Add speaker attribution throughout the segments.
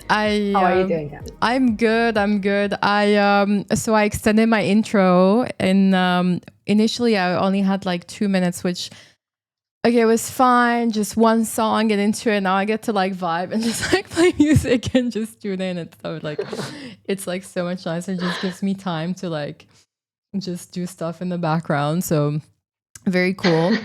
Speaker 1: How are you
Speaker 2: I
Speaker 1: doing, Cam?
Speaker 2: I'm good. I'm good. I extended my intro and initially I only had like 2 minutes, which okay, it was fine. Just one song, get into it. Now I get to like vibe and just like play music and just tune in. And so like it's like so much nicer. It just gives me time to like just do stuff in the background. So very cool.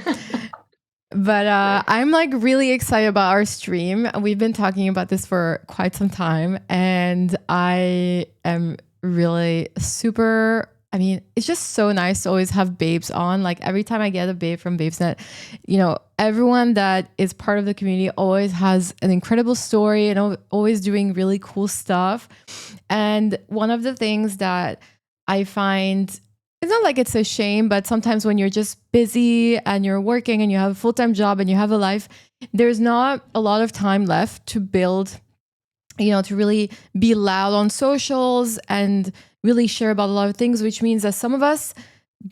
Speaker 2: But I'm like really excited about our stream. We've been talking about this for quite some time, and I am really super. I mean, it's just so nice to always have babes on. Like every time I get a babe from Babeset, everyone that is part of the community always has an incredible story and always doing really cool stuff. And one of the things that I find, it's not like it's a shame, but sometimes when you're just busy and you're working and you have a full-time job and you have a life, there's not a lot of time left to build, to really be loud on socials and really share about a lot of things, which means that some of us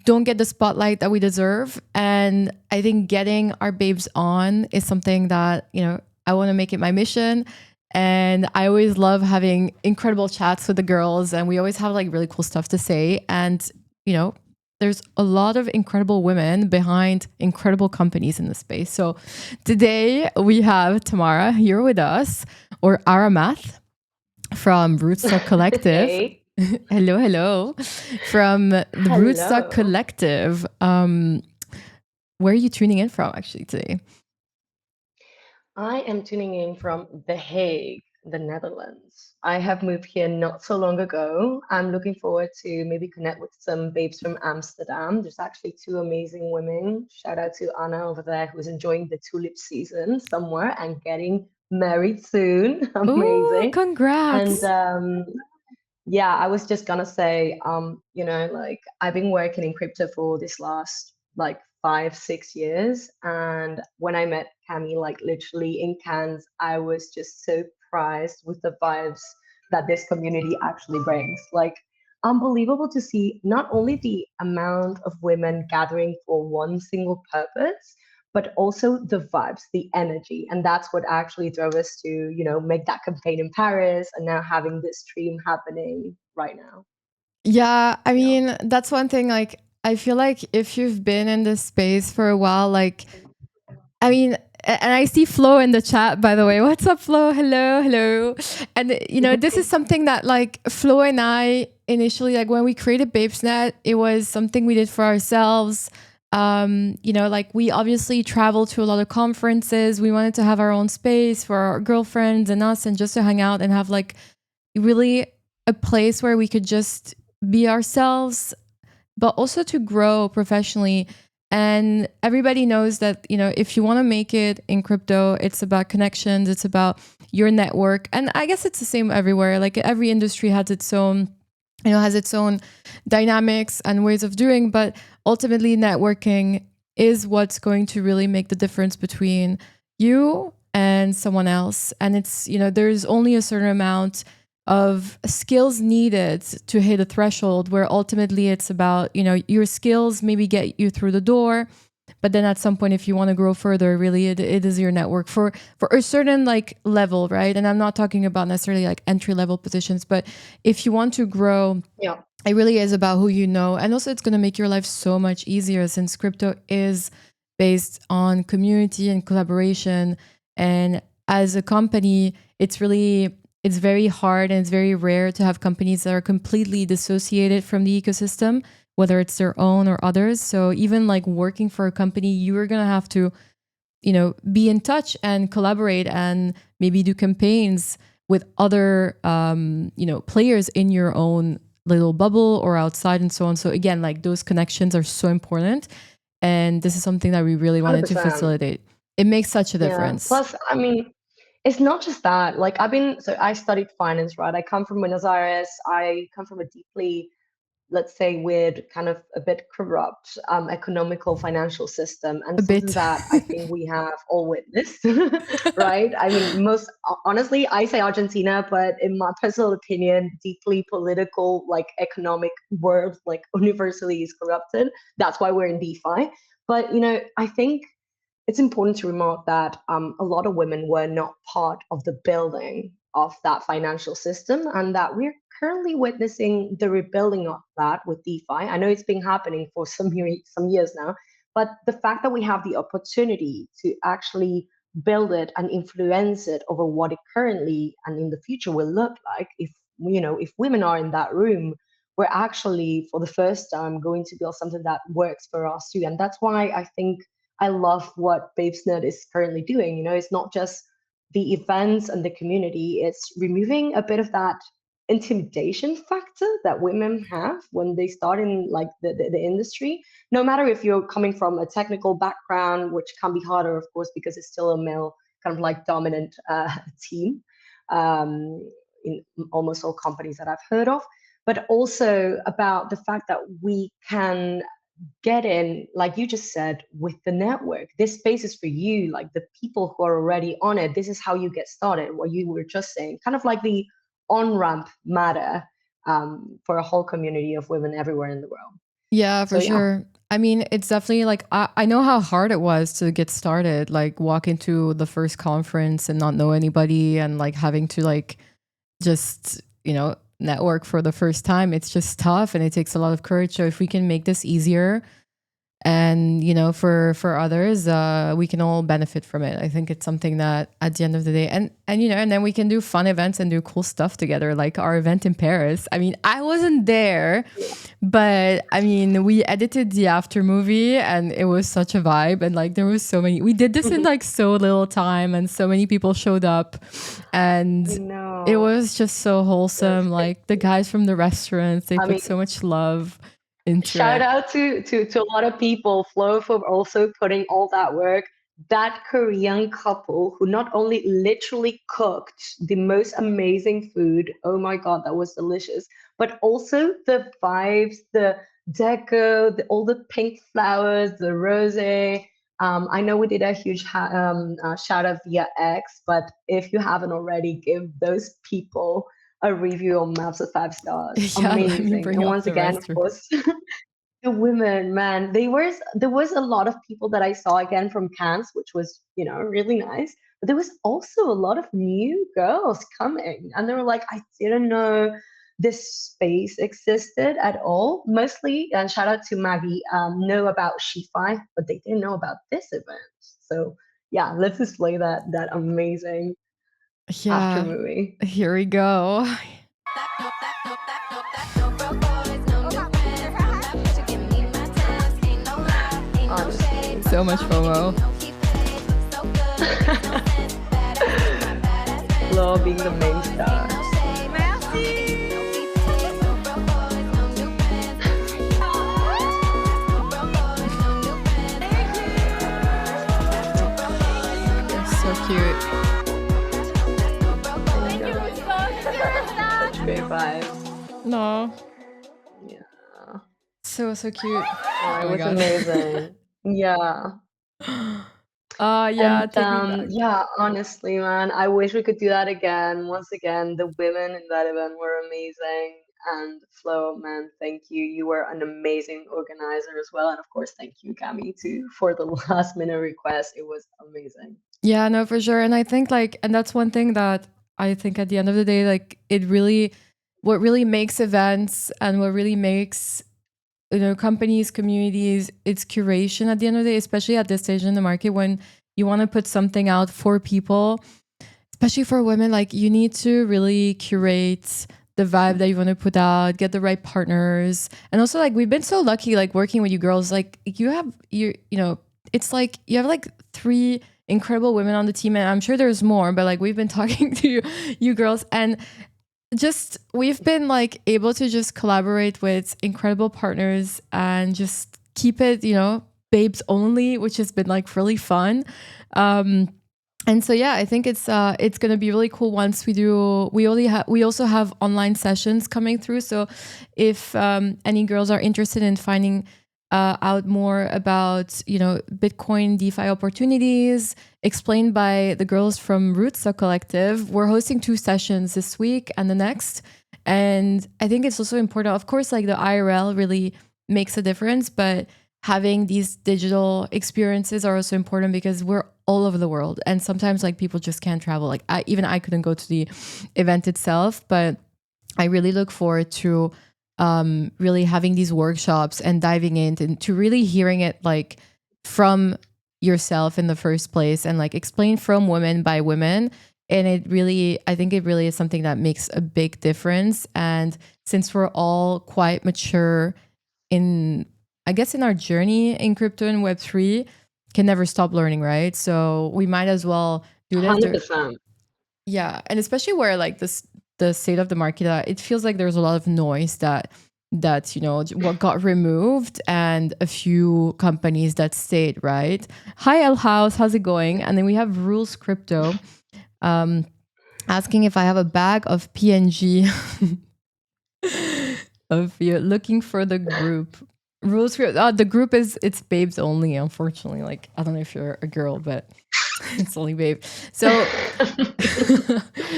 Speaker 2: don't get the spotlight that we deserve. And I think getting our babes on is something that, I want to make it my mission. And I always love having incredible chats with the girls, and we always have like really cool stuff to say. And, there's a lot of incredible women behind incredible companies in the space. So today we have Tamara here with us, or Aramath from Rootstock Collective.
Speaker 1: Hey.
Speaker 2: Hello, hello. From the Rootstock
Speaker 1: Hello.
Speaker 2: Collective. Where are you tuning in from actually today?
Speaker 1: I am tuning in from The Hague, the Netherlands. I have moved here not so long ago. I'm looking forward to maybe connect with some babes from Amsterdam. There's actually two amazing women. Shout out to Anna over there who's enjoying the tulip season somewhere and getting married soon.
Speaker 2: Oh,
Speaker 1: Amazing. And
Speaker 2: congrats.
Speaker 1: yeah, I was just gonna say, like I've been working in crypto for this last like 5, 6 years, and when I met Cami, like literally in Cannes, I was just so surprised with the vibes that this community actually brings. Like, unbelievable to see not only the amount of women gathering for one single purpose, but also the vibes, the energy. And that's what actually drove us to, make that campaign in Paris and now having this stream happening right now.
Speaker 2: Yeah, I
Speaker 1: Yeah.
Speaker 2: mean, that's one thing. Like, I feel like if you've been in this space for a while, like, I mean, and I see Flo in the chat, by the way. What's up, Flo? Hello, hello. And, this is something that, like, Flo and I initially, like, when we created BabesNet, it was something we did for ourselves. Like, we obviously traveled to a lot of conferences. We wanted to have our own space for our girlfriends and us and just to hang out and have, like, really a place where we could just be ourselves, but also to grow professionally. And everybody knows that, if you want to make it in crypto, it's about connections, it's about your network. And I guess it's the same everywhere. Like every industry has its own, has its own dynamics and ways of doing, but ultimately networking is what's going to really make the difference between you and someone else. And it's, there's only a certain amount of skills needed to hit a threshold where ultimately it's about, your skills maybe get you through the door. But then at some point, if you want to grow further, really it is your network for a certain like level, right? And I'm not talking about necessarily like entry level positions, but if you want to grow,
Speaker 1: Yeah.
Speaker 2: it really is about who you know. And also it's going to make your life so much easier since crypto is based on community and collaboration. And as a company, it's very hard and it's very rare to have companies that are completely dissociated from the ecosystem, whether it's their own or others. So even like working for a company, you're going to have to, be in touch and collaborate and maybe do campaigns with other, players in your own little bubble or outside and so on. So again, like those connections are so important. And this is something that we really wanted to
Speaker 1: 100%.
Speaker 2: facilitate. It makes such a
Speaker 1: Yeah.
Speaker 2: difference.
Speaker 1: Plus, I mean, it's not just that. Like, so I studied finance, right? I come from Buenos Aires. I come from a deeply, let's say, weird, kind of a bit corrupt economical financial system, and
Speaker 2: A
Speaker 1: something
Speaker 2: bit.
Speaker 1: that I think we have all witnessed, right? I mean, most honestly, I say Argentina, but in my personal opinion, deeply political, like economic world, like universally is corrupted. That's why we're in DeFi. But I think it's important to remark that a lot of women were not part of the building of that financial system, and that we're currently witnessing the rebuilding of that with DeFi. I know it's been happening for some years now, but the fact that we have the opportunity to actually build it and influence it over what it currently and in the future will look like, if women are in that room, we're actually for the first time going to build something that works for us too. And that's why I think I love what Babeset is currently doing. It's not just the events and the community, it's removing a bit of that intimidation factor that women have when they start in like the industry, no matter if you're coming from a technical background, which can be harder, of course, because it's still a male kind of like dominant team in almost all companies that I've heard of, but also about the fact that we can get in, like you just said, with the network. This space is for you, like the people who are already on it. This is how you get started. What you were just saying, kind of like the on-ramp matter for a whole community of women everywhere in the world.
Speaker 2: Yeah, for
Speaker 1: So yeah.
Speaker 2: sure. I mean, it's definitely like I know how hard it was to get started, like walk into the first conference and not know anybody and like having to like just, network for the first time. It's just tough and it takes a lot of courage. So if we can make this easier and for others, we can all benefit from it. I think it's something that at the end of the day, and then we can do fun events and do cool stuff together, like our event in Paris. I mean, I wasn't there, but I mean, we edited the after movie and it was such a vibe, and like there was so many, we did this in like so little time and so many people showed up, and it was just so wholesome. Like the guys from the restaurants, they put so much love into
Speaker 1: shout
Speaker 2: it.
Speaker 1: out to a lot of people, Flo, for also putting all that work. That Korean couple who not only literally cooked the most amazing food, oh my God, that was delicious, but also the vibes, the deco, all the pink flowers, the rosé. I know we did a huge shout out via X, but if you haven't already, give those people a review on Maps of 5 stars.
Speaker 2: Yeah,
Speaker 1: Amazing.
Speaker 2: let me bring
Speaker 1: And
Speaker 2: up
Speaker 1: once
Speaker 2: the
Speaker 1: again, of course, the women, man, there was a lot of people that I saw again from Cannes, which was really nice. But there was also a lot of new girls coming, and they were like, I didn't know this space existed at all. Mostly, and shout out to Maggie, know about She-Fi, but they didn't know about this event. So yeah, let's display that amazing after movie.
Speaker 2: Here we go.
Speaker 1: Honestly.
Speaker 2: So much FOMO.
Speaker 1: Flo being the main star.
Speaker 2: So cute.
Speaker 1: Such great vibes.
Speaker 2: No.
Speaker 1: Yeah.
Speaker 2: So cute.
Speaker 1: Oh, it was amazing. Yeah.
Speaker 2: Yeah,
Speaker 1: And
Speaker 2: take me back.
Speaker 1: yeah, honestly, man, I wish we could do that again. Once again, the women in that event were amazing. And Flo, man, thank you. You were an amazing organizer as well. And of course, thank you, Cami, too, for the last minute request. It was amazing.
Speaker 2: Yeah, no, for sure. And I think and that's one thing that I think at the end of the day, like what really makes events and what really makes companies, communities, it's curation at the end of the day, especially at this stage in the market when you want to put something out for people, especially for women. Like you need to really curate the vibe that you want to put out, get the right partners. And also like we've been so lucky like working with you girls. Like it's like you have like 3 incredible women on the team, and I'm sure there's more, but like we've been talking to you girls, and just we've been like able to just collaborate with incredible partners and just keep it babes only, which has been like really fun. And so yeah, I think it's gonna be really cool once we do. We also have online sessions coming through, so if any girls are interested in finding out more about Bitcoin DeFi opportunities explained by the girls from Rootstock Collective, we're hosting 2 sessions this week and the next. And I think it's also important, of course, like the IRL really makes a difference, but having these digital experiences are also important because we're all over the world, and sometimes like people just can't travel. Like even I couldn't go to the event itself, but I really look forward to really having these workshops and diving into really hearing it like from yourself in the first place, and like explain from women by women. And I think it really is something that makes a big difference. And since we're all quite mature in, I guess, in our journey in crypto and Web3, can never stop learning, right? So we might as well do this.
Speaker 1: 100%.
Speaker 2: Yeah, and especially where like this the state of the market, it feels like there's a lot of noise that what got removed, and a few companies that stayed, right? Hi L House, how's it going? And then we have Rules Crypto asking if I have a bag of PNG of you looking for the group. Rules Crypto. The group it's babes only, unfortunately. Like I don't know if you're a girl, but it's only babe. So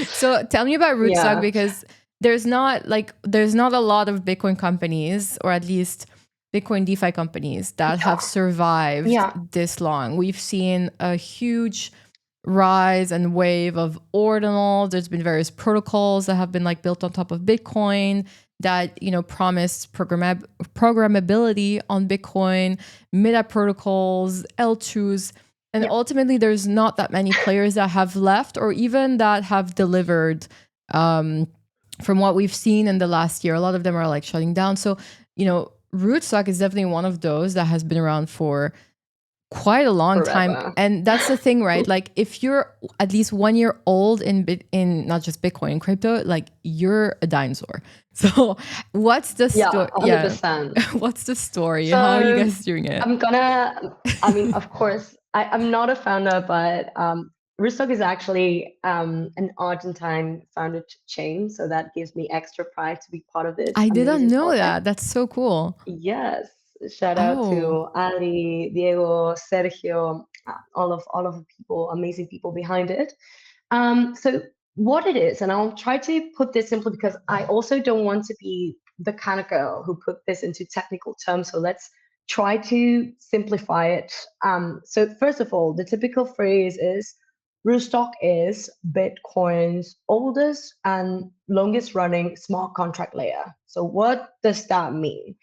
Speaker 2: so tell me about Rootstock,
Speaker 1: Yeah,
Speaker 2: because there's not a lot of Bitcoin companies, or at least Bitcoin DeFi companies, that have survived
Speaker 1: yeah,
Speaker 2: this long. We've seen a huge rise and wave of ordinals. There's been various protocols that have been like built on top of Bitcoin that promised programmability on Bitcoin, meta protocols, L2s. And
Speaker 1: yeah,
Speaker 2: ultimately, there's not that many players that have left, or even that have delivered. From what we've seen in the last year, a lot of them are like shutting down. So, Rootstock is definitely one of those that has been around for quite a long time.
Speaker 1: forever.
Speaker 2: And that's the thing, right? Like if you're at least 1 year old in not just Bitcoin and crypto, like you're a dinosaur. So what's the
Speaker 1: Yeah,
Speaker 2: story? Yeah.
Speaker 1: 100%.
Speaker 2: What's the story? How are you
Speaker 1: So
Speaker 2: guys doing it?
Speaker 1: I mean, of course, I'm not a founder, but Rootstock is actually an Argentine founded chain. So that gives me extra pride to be part of this
Speaker 2: I didn't
Speaker 1: amazing
Speaker 2: know
Speaker 1: project.
Speaker 2: that. That's so cool.
Speaker 1: Yes, shout out
Speaker 2: Oh,
Speaker 1: to Ali, Diego, Sergio, all of the people, amazing people behind it. So what it is, and I'll try to put this simply because I also don't want to be the kind of girl who put this into technical terms. So let's try to simplify it. So first of all, the typical phrase is Rootstock is Bitcoin's oldest and longest running smart contract layer. So what does that mean?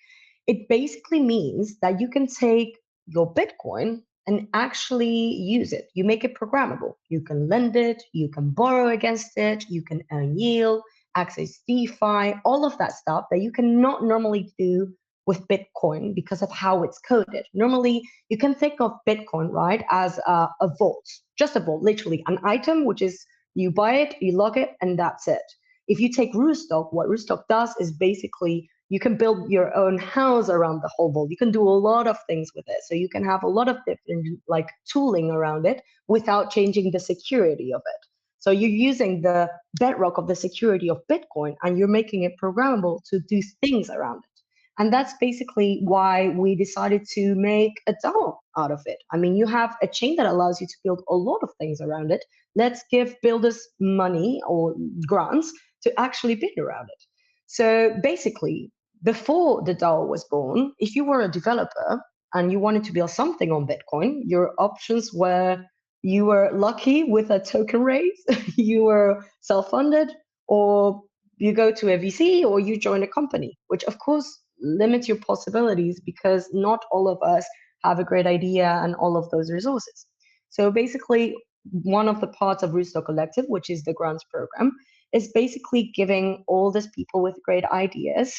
Speaker 1: It basically means that you can take your Bitcoin and actually use it. You make it programmable. You can lend it, you can borrow against it, you can earn yield, access DeFi, all of that stuff that you cannot normally do with Bitcoin because of how it's coded. Normally, you can think of Bitcoin, right, as a vault, just a vault, literally an item, which is you buy it, you log it, and that's it. If you take Rootstock, what Rootstock does is basically you can build your own house around the whole vault. You can do a lot of things with it. So you can have a lot of different like tooling around it without changing the security of it. So you're using the bedrock of the security of Bitcoin and you're making it programmable to do things around it. And that's basically why we decided to make a DAO out of it. I mean, you have a chain that allows you to build a lot of things around it. Let's give builders money or grants to actually build around it. So basically, before the DAO was born, if you were a developer and you wanted to build something on Bitcoin, your options were you were lucky with a token raise, you were self-funded, or you go to a VC or you join a company, which of course limits your possibilities because not all of us have a great idea and all of those resources. So basically, one of the parts of Rootstock Collective, which is the grants program, is basically giving all these people with great ideas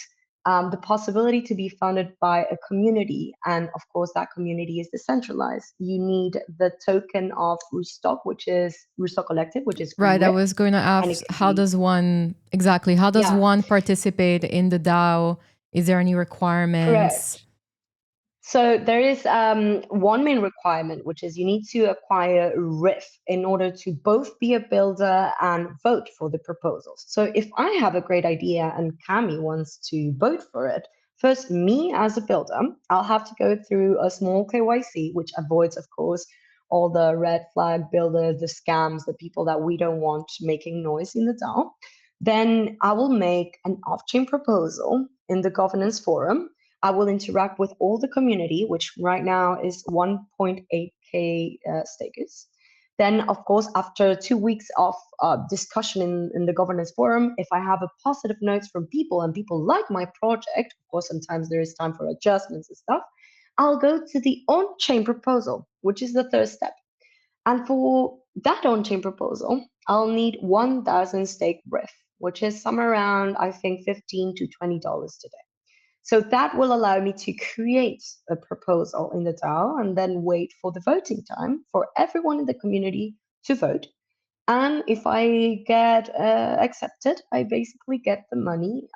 Speaker 1: the possibility to be founded by a community. And of course, that community is decentralized. You need the token of Rootstock, which is Rootstock Collective, which is
Speaker 2: right. I
Speaker 1: RIP.
Speaker 2: was going to
Speaker 1: And it
Speaker 2: ask,
Speaker 1: could be,
Speaker 2: how does
Speaker 1: yeah,
Speaker 2: one participate in the DAO? Is there any requirements?
Speaker 1: correct. So there is one main requirement, which is you need to acquire RIF in order to both be a builder and vote for the proposals. So if I have a great idea and Cami wants to vote for it, first me as a builder, I'll have to go through a small KYC, which avoids, of course, all the red flag builders, the scams, the people that we don't want making noise in the DAO. Then I will make an off-chain proposal in the governance forum I will interact with all the community, which right now is 1.8K stakers. Then, of course, after 2 weeks of discussion in the governance forum, if I have a positive notes from people and people like my project, of course, sometimes there is time for adjustments and stuff, I'll go to the on-chain proposal, which is the third step. And for that on-chain proposal, I'll need 1,000 stake RIF, which is somewhere around, I think, $15 to $20 today. So that will allow me to create a proposal in the DAO and then wait for the voting time for everyone in the community to vote. And if I get accepted, I basically get the money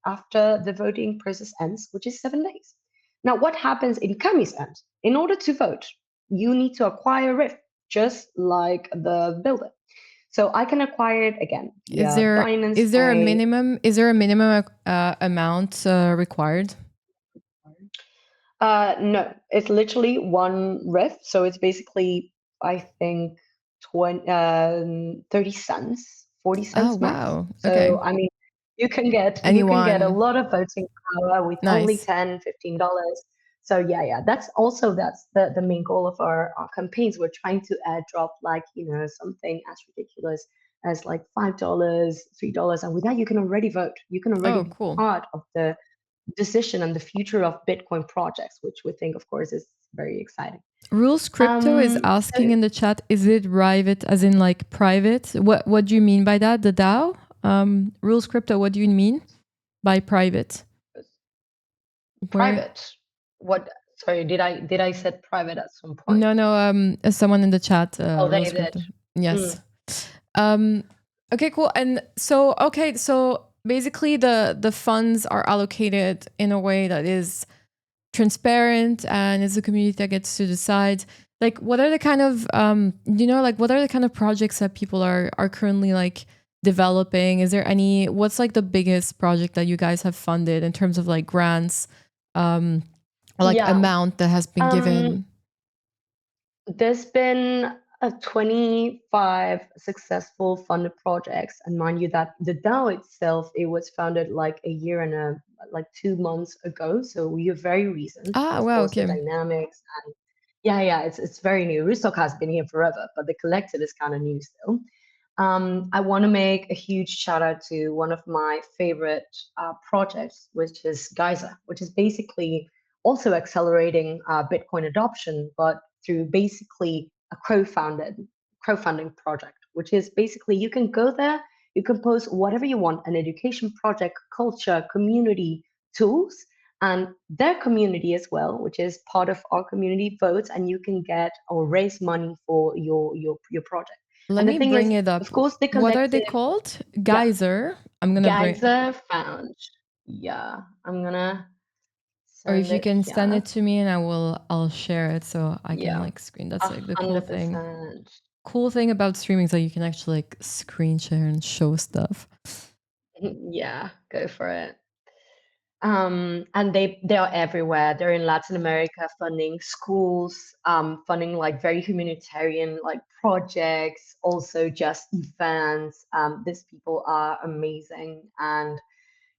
Speaker 1: after the voting process ends, which is 7 days. Now, what happens in Kami's end? In order to vote, you need to acquire RIF, just like the builder. So I can acquire it again.
Speaker 2: Is there a minimum amount required?
Speaker 1: No, it's literally one RIF. So it's basically, I think, 30 cents, 40 cents max.
Speaker 2: Wow.
Speaker 1: So
Speaker 2: Okay.
Speaker 1: I mean, you can get a lot of voting power with only $10, $15. So yeah, that's the main goal of our campaigns. We're trying to airdrop something as ridiculous as like $5, $3, and with that you can already vote. You can already be part of the decision and the future of Bitcoin projects, which we think, of course, is very exciting.
Speaker 2: Rules Crypto is asking in the chat, is it private, as in like private? What do you mean by that? The DAO? Rules Crypto, what do you mean by private?
Speaker 1: Private? What? Sorry, did I said private at some point?
Speaker 2: No, someone in the chat.
Speaker 1: They did.
Speaker 2: Yes. Okay, cool. And so basically the funds are allocated in a way that is transparent and it's the community that gets to decide. Like, what are the kind of what are the kind of projects that people are currently like developing? Is there any, what's like the biggest project that you guys have funded in terms of like grants, or like amount that has been given?
Speaker 1: There's been 25 successful funded projects, and mind you that the DAO itself, it was founded like a year and 2 months ago, so we are very recent.
Speaker 2: Wow, okay.
Speaker 1: The dynamics and it's very new. Rootstock has been here forever, but the collective is kind of new still. I want to make a huge shout out to one of my favorite projects, which is Geyser, which is basically also accelerating Bitcoin adoption, but through basically a crowdfunding project, which is basically you can go there, you can post whatever you want, an education project, culture, community, tools, and their community as well, which is part of our community, votes, and you can get or raise money for your project.
Speaker 2: Let me bring it up.
Speaker 1: Of course, the
Speaker 2: what are they called? Geyser.
Speaker 1: Yeah. I'm gonna Geyser Found. Yeah, I'm gonna.
Speaker 2: Or if you can send it to me, and I'll share it so I can like screen. That's like the cool thing. Cool thing about streaming is that you can actually like screen share and show stuff.
Speaker 1: Yeah, go for it. And they are everywhere. They're in Latin America, funding schools, funding like very humanitarian like projects, also just events. These people are amazing, and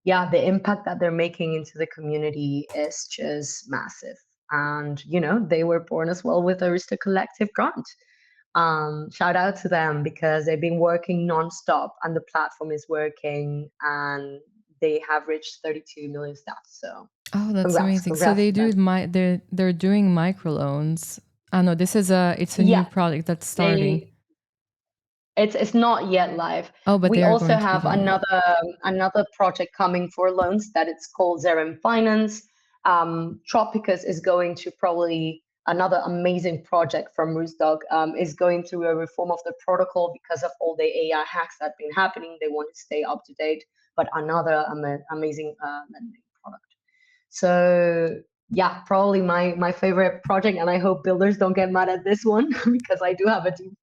Speaker 1: yeah, the impact that they're making into the community is just massive. And they were born as well with a Rootstock Collective grant. Shout out to them because they've been working nonstop, and the platform is working, and they have reached 32 million stats. So
Speaker 2: that's amazing. So they do they're doing microloans. I know this is it's a new product that's starting.
Speaker 1: It's not yet live.
Speaker 2: But
Speaker 1: we also have another project coming for loans that it's called Zerem Finance. Tropicus is going to probably another amazing project from Rootstock, is going through a reform of the protocol because of all the AI hacks that have been happening. They want to stay up to date, but another amazing lending product. So yeah, probably my favorite project, and I hope builders don't get mad at this one because I do have a deep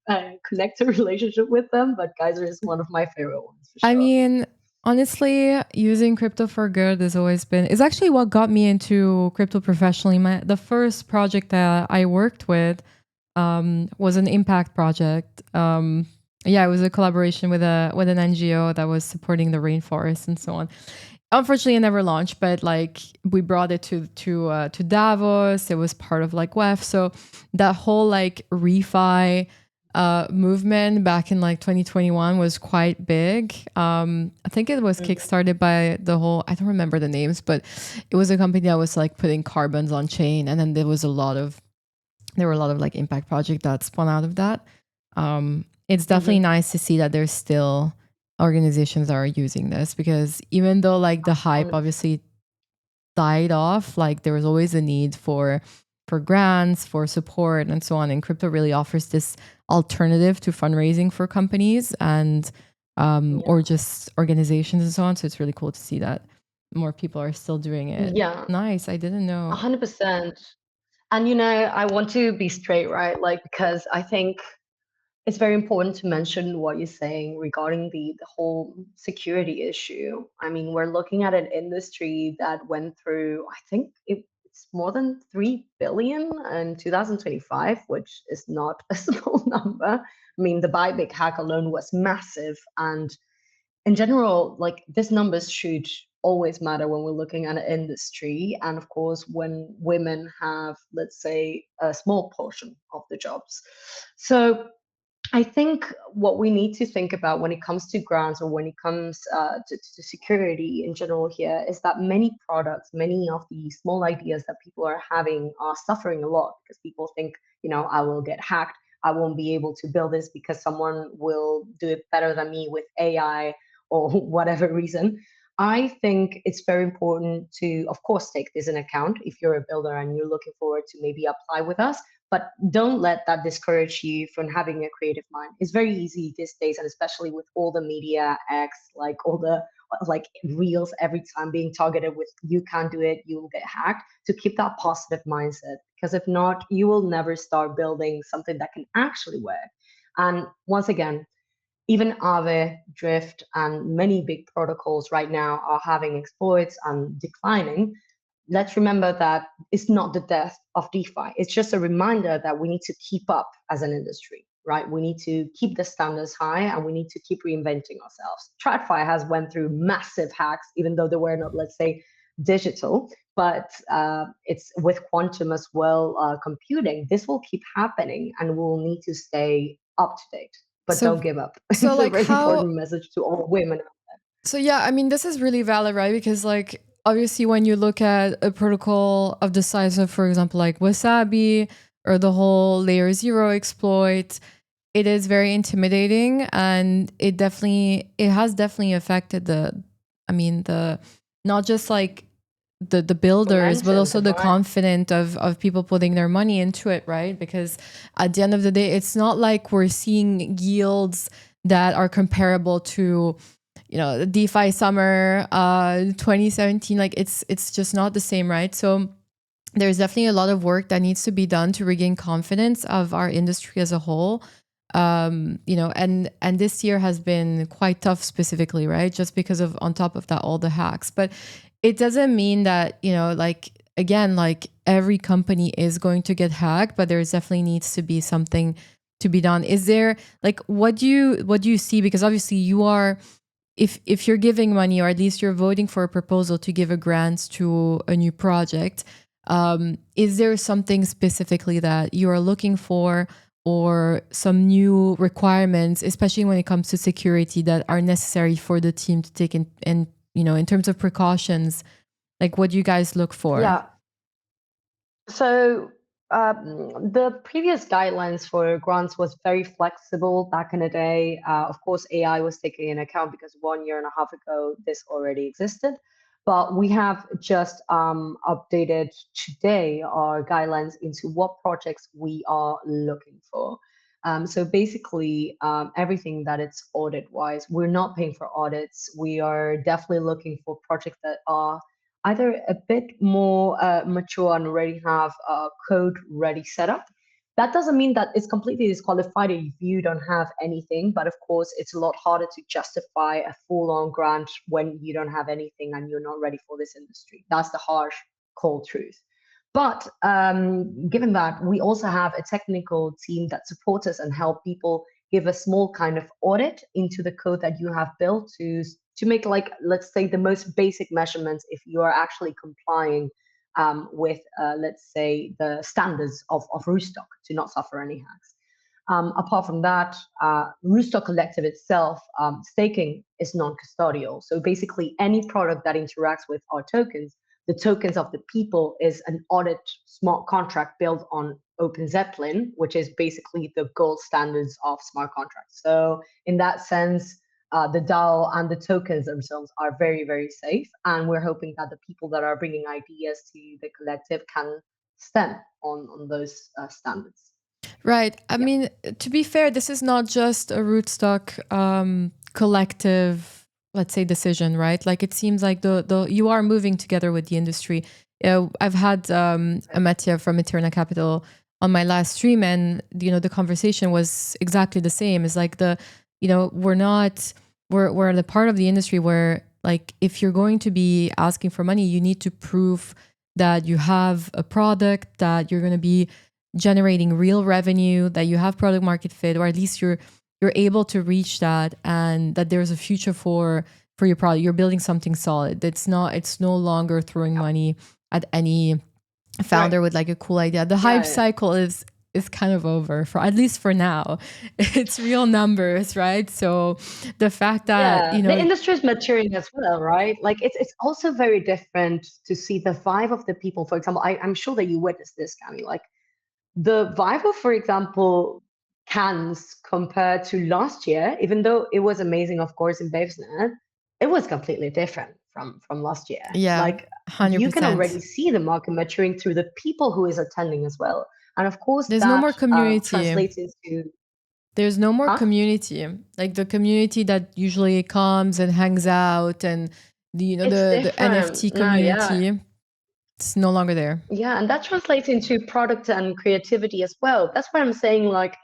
Speaker 1: connected relationship with them, but Geyser is one of my favorite ones for sure.
Speaker 2: I mean, honestly, using crypto for good has always been, it's actually what got me into crypto professionally. The first project that I worked with was an impact project. It was a collaboration with an NGO that was supporting the rainforest and so on. unfortunately it never launched, but like we brought it to Davos. It was part of like WEF. So that whole like refi movement back in like 2021 was quite big. I think it was kickstarted by the whole, I don't remember the names, but it was a company that was like putting carbons on chain, and then there were a lot of like impact projects that spun out of that. It's definitely nice to see that there's still organizations that are using this, because even though like the hype obviously died off, like there was always a need for grants, for support, and so on. And crypto really offers this alternative to fundraising for companies and or just organizations and so on. So it's really cool to see that more people are still doing it.
Speaker 1: Yeah,
Speaker 2: Nice. I didn't know.
Speaker 1: 100%. And you know, I want to be straight, right? Like, because I think it's very important to mention what you're saying regarding the whole security issue. I mean, we're looking at an industry that went through, I think it's more than 3 billion in 2025, which is not a small number. I mean, the Bybit hack alone was massive. And in general, like these numbers should always matter when we're looking at an industry. And of course, when women have, let's say, a small portion of the jobs. So I think what we need to think about when it comes to grants, or when it comes to security in general here, is that many products, many of the small ideas that people are having are suffering a lot, because people think, you know, I will get hacked. I won't be able to build this because someone will do it better than me with AI or whatever reason. I think it's very important to, of course, take this in account if you're a builder and you're looking forward to maybe apply with us, but don't let that discourage you from having a creative mind. It's very easy these days, and especially with all the media acts, like all the like reels every time being targeted with "you can't do it, you will get hacked," to keep that positive mindset, because if not, you will never start building something that can actually work. And once again, even Aave, Drift, and many big protocols right now are having exploits and declining. Let's remember that it's not the death of DeFi. It's just a reminder that we need to keep up as an industry, right? We need to keep the standards high, and we need to keep reinventing ourselves. TradFi has went through massive hacks, even though they were not, let's say, digital, but it's with quantum as well, computing. This will keep happening, and we'll need to stay up to date, but
Speaker 2: So
Speaker 1: don't give up.
Speaker 2: so
Speaker 1: It's a
Speaker 2: like
Speaker 1: very
Speaker 2: how
Speaker 1: important message to all women.
Speaker 2: So yeah, I mean, this is really valid, right? Because like obviously when you look at a protocol of the size of, for example, like Wasabi or the whole layer zero exploit, it is very intimidating, and it has definitely affected I mean the not just like the builders, but
Speaker 1: Momentum,
Speaker 2: also the
Speaker 1: right?
Speaker 2: confidence of people putting their money into it, right? Because at the end of the day, it's not like we're seeing yields that are comparable to, you know, the DeFi summer 2017. Like it's just not the same, right? So there's definitely a lot of work that needs to be done to regain confidence of our industry as a whole. You know, and this year has been quite tough specifically, right? Just because of, on top of that, all the hacks. But it doesn't mean that, you know, like again, like every company is going to get hacked, but there definitely needs to be something to be done. Is there like what do you see? Because obviously you are, if you're giving money, or at least you're voting for a proposal to give a grant to a new project, is there something specifically that you are looking for, or some new requirements, especially when it comes to security, that are necessary for the team to take in, and you know, in terms of precautions, like what do you guys look for?
Speaker 1: Yeah. So the previous guidelines for grants was very flexible back in the day. Of course, AI was taken in account because 1 year and a half ago, this already existed. But we have just updated today our guidelines into what projects we are looking for. So basically, everything that it's audit wise, we're not paying for audits. We are definitely looking for projects that are either a bit more mature and already have code ready set up. That doesn't mean that it's completely disqualified if you don't have anything, but of course, it's a lot harder to justify a full-on grant when you don't have anything and you're not ready for this industry. That's the harsh, cold truth. But given that, we also have a technical team that supports us and help people give a small kind of audit into the code that you have built to make like, let's say, the most basic measurements if you are actually complying with, let's say, the standards of Rootstock to not suffer any hacks. Apart from that, Rootstock Collective itself, staking is non-custodial. So basically, any product that interacts with our tokens, the tokens of the people, is an audit smart contract built on Open Zeppelin, which is basically the gold standards of smart contracts. So in that sense, the DAO and the tokens themselves are very, very safe. And we're hoping that the people that are bringing ideas to the collective can stem on those standards.
Speaker 2: Right. I mean, to be fair, this is not just a Rootstock collective, let's say, decision, right? Like it seems like the you are moving together with the industry. I've had Amatya from Eterna Capital on my last stream, and the conversation was exactly the same. It's like we're the part of the industry where, like, if you're going to be asking for money, you need to prove that you have a product, that you're going to be generating real revenue, that you have product market fit, or at least you're able to reach that, and that there's a future for your product. You're building something solid. It's no longer throwing money at any founder with like a cool idea. The hype cycle is kind of over, for at least for now. It's real numbers, right? So the fact that
Speaker 1: the industry is maturing as well, right? Like it's also very different to see the vibe of the people. For example, I'm sure that you witnessed this, Cami. Like the vibe of, for example, cans compared to last year, even though it was amazing, of course, in Babeset, it was completely different from last year.
Speaker 2: Yeah,
Speaker 1: like
Speaker 2: 100%.
Speaker 1: You can already see the market maturing through the people who is attending as well, and of course
Speaker 2: there's
Speaker 1: that
Speaker 2: no more community.
Speaker 1: translates into
Speaker 2: there's no more community, like the community that usually comes and hangs out, and the NFT community. It's no longer there.
Speaker 1: Yeah, and that translates into product and creativity as well. That's why I'm saying, like,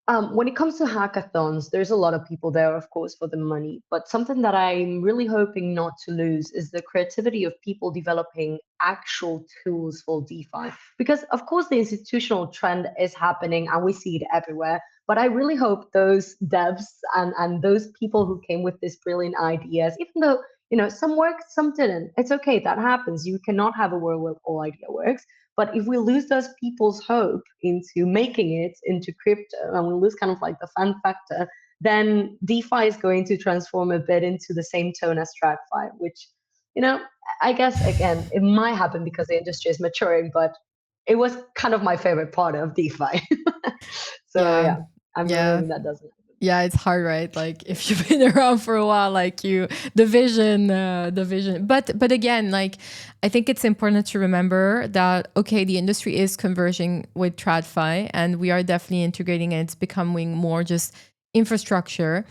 Speaker 1: when it comes to hackathons, there's a lot of people there, of course, for the money. But something that I'm really hoping not to lose is the creativity of people developing actual tools for DeFi. Because, of course, the institutional trend is happening and we see it everywhere. But I really hope those devs and those people who came with these brilliant ideas, even though some worked, some didn't. It's okay, that happens. You cannot have a world where all idea works. But if we lose those people's hope into making it into crypto, and we lose kind of like the fun factor, then DeFi is going to transform a bit into the same tone as TradFi, which, I guess, again, it might happen because the industry is maturing, but it was kind of my favorite part of DeFi. So I'm really hoping that doesn't happen.
Speaker 2: Yeah, it's hard, right? Like if you've been around for a while, like the vision. But again, like I think it's important to remember that, okay, the industry is converging with TradFi, and we are definitely integrating it. It's becoming more just infrastructure.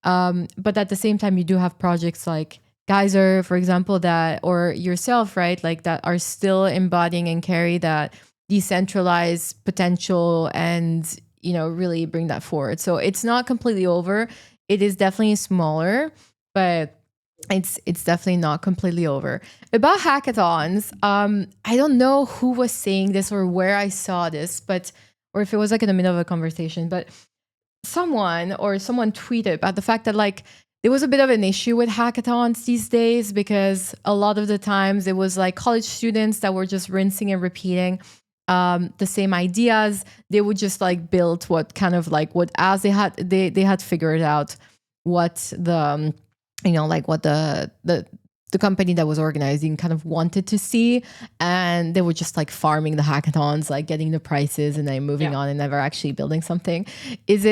Speaker 2: But at the same time, you do have projects like Geyser, for example, or yourself, right? Like that are still embodying and carry that decentralized potential and really bring that forward. So it's not completely over. It is definitely smaller, but it's definitely not completely over. About hackathons, I don't know who was saying this or where I saw this, or if it was like in the middle of a conversation, but someone tweeted about the fact that like there was a bit of an issue with hackathons these days, because a lot of the times it was like college students that were just rinsing and repeating the same ideas. They would just like build what kind of like what, as they had figured out what the what the company that was organizing kind of wanted to see, and they were just like farming the hackathons, like getting the prices and then moving on and never actually building something. Is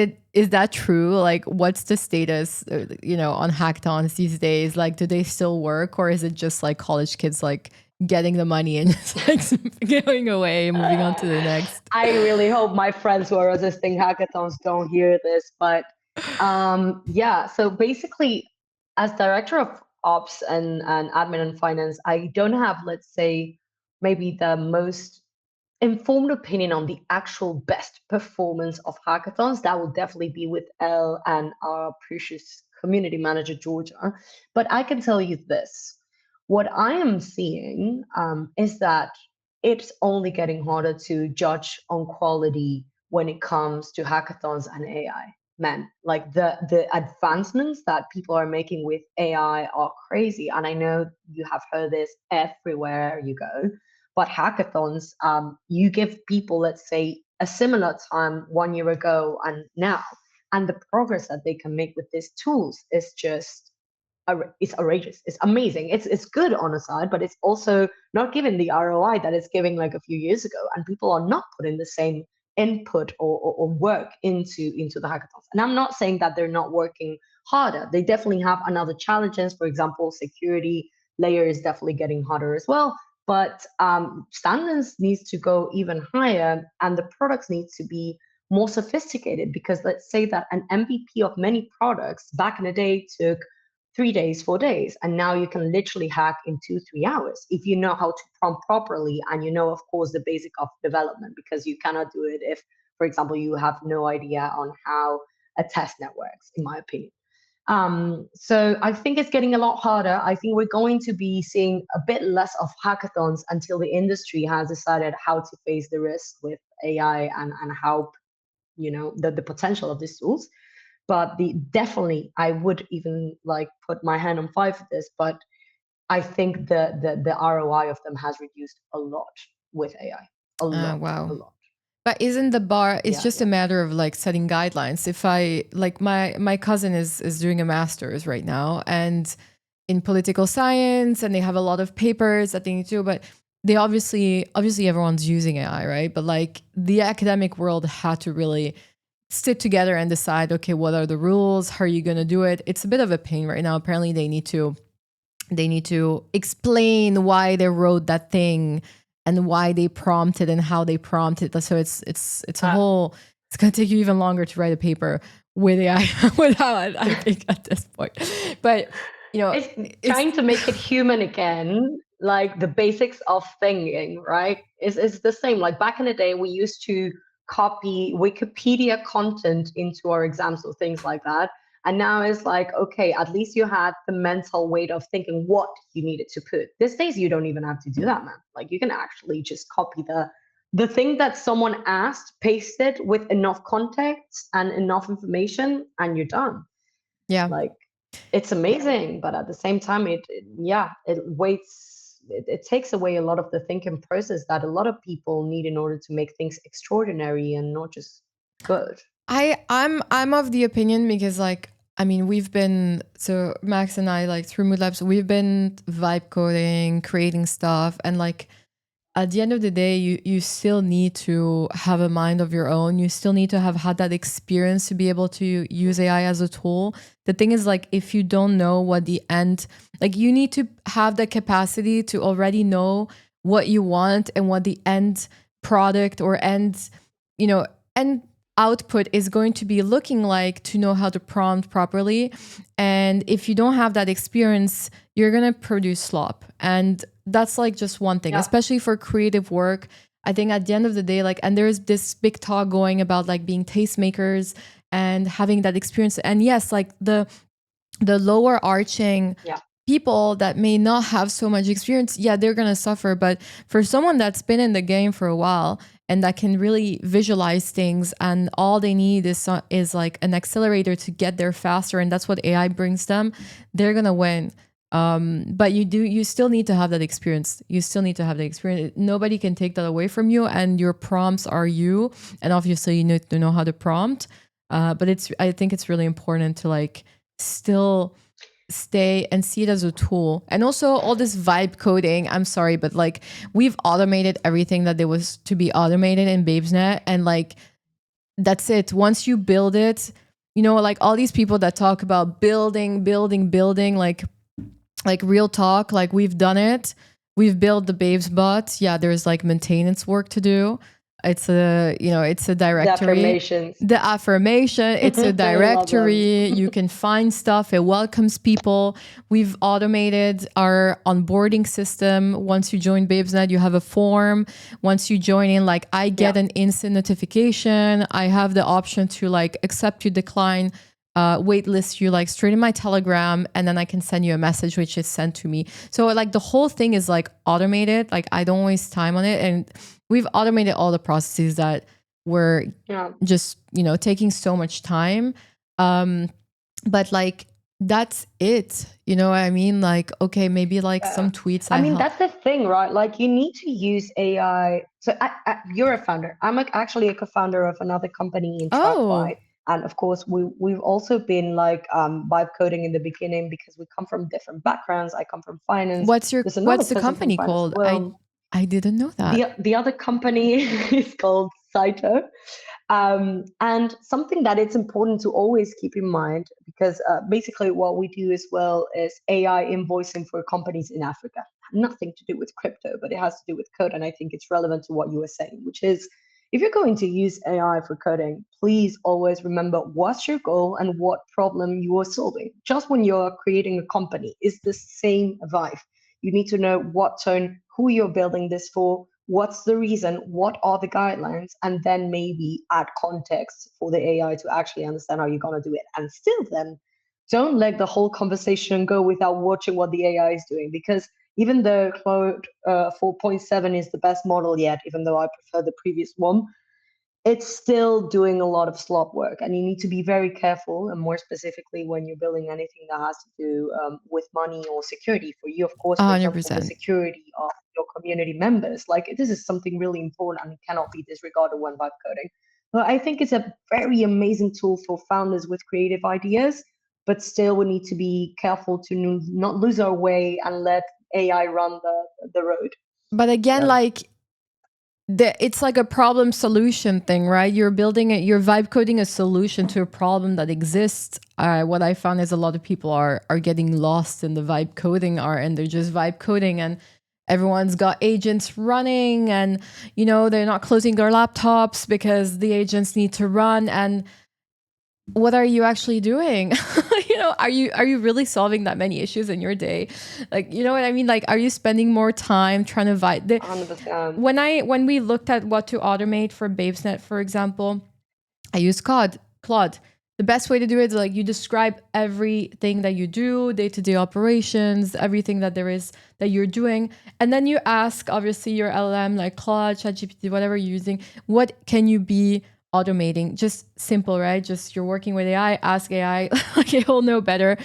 Speaker 2: that true? Like what's the status on hackathons these days? Like do they still work, or is it just like college kids like getting the money and just like going away and moving on to the next?
Speaker 1: I really hope my friends who are resisting hackathons don't hear this, but so basically, as director of ops and admin and finance, I don't have, let's say, maybe the most informed opinion on the actual best performance of hackathons. That will definitely be with Elle and our precious community manager, Georgia. But I can tell you this. What I am seeing is that it's only getting harder to judge on quality when it comes to hackathons and AI. man, like the advancements that people are making with AI are crazy. And I know you have heard this everywhere you go, but hackathons, you give people, let's say, a similar time 1 year ago and now, and the progress that they can make with these tools is just it's outrageous. It's amazing. It's good on a side, but it's also not giving the ROI that it's giving like a few years ago, and people are not putting the same input or work into the hackathons. And I'm not saying that they're not working harder. They definitely have another challenges. For example, security layer is definitely getting harder as well. But standards needs to go even higher, and the products need to be more sophisticated, because let's say that an MVP of many products back in the day took 3 days, 4 days, and now you can literally hack in 2, 3 hours if you know how to prompt properly, and you know, of course, the basic of development, because you cannot do it if, for example, you have no idea on how a test net works, in my opinion. So I think it's getting a lot harder. I think we're going to be seeing a bit less of hackathons until the industry has decided how to face the risk with AI, and how, the potential of these tools. But definitely, I would even like put my hand on fire for this, but I think the ROI of them has reduced a lot with AI. A lot,
Speaker 2: Wow.
Speaker 1: a lot.
Speaker 2: But isn't the bar, it's
Speaker 1: Yeah,
Speaker 2: just a matter of like setting guidelines. If I, like my cousin is doing a master's right now and in political science, and they have a lot of papers that they need to do, but they obviously everyone's using AI, right? But like the academic world had to really sit together and decide, okay, what are the rules? How are you going to do it? It's a bit of a pain right now. Apparently they need to explain why they wrote that thing and why they prompted and how they prompted. So it's a whole, it's going to take you even longer to write a paper with AI without, I think, at this point. But
Speaker 1: it's trying to make it human again, like the basics of thinking, right? It's the same. Like back in the day, we used to copy Wikipedia content into our exams or things like that. And now it's like, okay, at least you had the mental weight of thinking what you needed to put. These days, you don't even have to do that, man. Like you can actually just copy the thing that someone asked, paste it with enough context and enough information, and you're done.
Speaker 2: Yeah.
Speaker 1: Like it's amazing, but at the same time, it takes away a lot of the thinking process that a lot of people need in order to make things extraordinary and not just good.
Speaker 2: I'm of the opinion, because like, I mean, we've been, so Max and I, like through Mood Labs, we've been vibe coding, creating stuff, and like at the end of the day, you still need to have a mind of your own. You still need to have had that experience to be able to use AI as a tool. The thing is, like, if you don't know what the end, like you need to have the capacity to already know what you want and what the end product or end, end output is going to be looking like, to know how to prompt properly. And if you don't have that experience, you're going to produce slop. And that's like just one thing, especially for creative work. I think at the end of the day, like, and there's this big talk going about like being tastemakers and having that experience. And yes, like the lower arching people that may not have so much experience, they're going to suffer. But for someone that's been in the game for a while and that can really visualize things, and all they need is like an accelerator to get there faster, and that's what AI brings them, they're going to win. But you still need to have that experience. You still need to have the experience. Nobody can take that away from you, and your prompts are you. And obviously you need to know how to prompt. But I think it's really important to like still stay and see it as a tool. And also all this vibe coding, I'm sorry, but like we've automated everything that there was to be automated in Babesnet, and like that's it. Once you build it, like all these people that talk about building, like real talk, like we've done it. We've built the Babes bot. Yeah, there's like maintenance work to do. It's a directory. The affirmation. It's a directory. You can find stuff. It welcomes people. We've automated our onboarding system. Once you join Babesnet, you have a form. Once you join in, like I get an instant notification. I have the option to like accept, you decline, waitlist you like straight in my Telegram, and then I can send you a message which is sent to me. So like the whole thing is like automated. Like I don't waste time on it, and we've automated all the processes that were
Speaker 1: Yeah.
Speaker 2: just, taking so much time. But like, that's it. You know what I mean? Like, okay, maybe like some tweets
Speaker 1: I mean,
Speaker 2: help.
Speaker 1: that's the thing, right? Like, you need to use AI. So you're a founder. I'm actually a co-founder of another company in
Speaker 2: Oh,
Speaker 1: TradFi. And of course, we've also been like vibe coding in the beginning because we come from different backgrounds. I come from finance. There's another
Speaker 2: what's the
Speaker 1: person from
Speaker 2: company
Speaker 1: finance as
Speaker 2: called?
Speaker 1: well.
Speaker 2: I didn't know that.
Speaker 1: The other company is called Saito. And something that it's important to always keep in mind, because basically what we do as well is AI invoicing for companies in Africa. Nothing to do with crypto, but it has to do with code. And I think it's relevant to what you were saying, which is if you're going to use AI for coding, please always remember what's your goal and what problem you are solving. Just when you're creating a company, it's the same vibe. You need to know what tone, who you're building this for, what's the reason, what are the guidelines, and then maybe add context for the AI to actually understand how you're going to do it. And still then, don't let the whole conversation go without watching what the AI is doing, because even though Claude 4.7 is the best model yet, even though I prefer the previous one, it's still doing a lot of slop work, and you need to be very careful, and more specifically when you're building anything that has to do with money or security for you, of course, for example, the
Speaker 2: 100%.
Speaker 1: security of your community members. Like, this is something really important and cannot be disregarded when vibe coding. But I think it's a very amazing tool for founders with creative ideas, but still we need to be careful to not lose our way and let AI run the road.
Speaker 2: But again,
Speaker 1: Yeah.
Speaker 2: like, it's like a problem solution thing, right? You're vibe coding a solution to a problem that exists. What I found is a lot of people are getting lost in the vibe coding and they're just vibe coding, and everyone's got agents running, and they're not closing their laptops because the agents need to run. And what are you actually doing? Are you really solving that many issues in your day? Like, you know what I mean? Like, are you spending more time trying to
Speaker 1: 100%.
Speaker 2: when we looked at what to automate for Babeset, for example, I used Claude. The best way to do it is like you describe everything that you do, day-to-day operations, everything that there is that you're doing. And then you ask, obviously, your LLM, like Claude, ChatGPT, whatever you're using, what can you be automating? Just simple, right? Just you're working with AI, ask AI, like it will know better.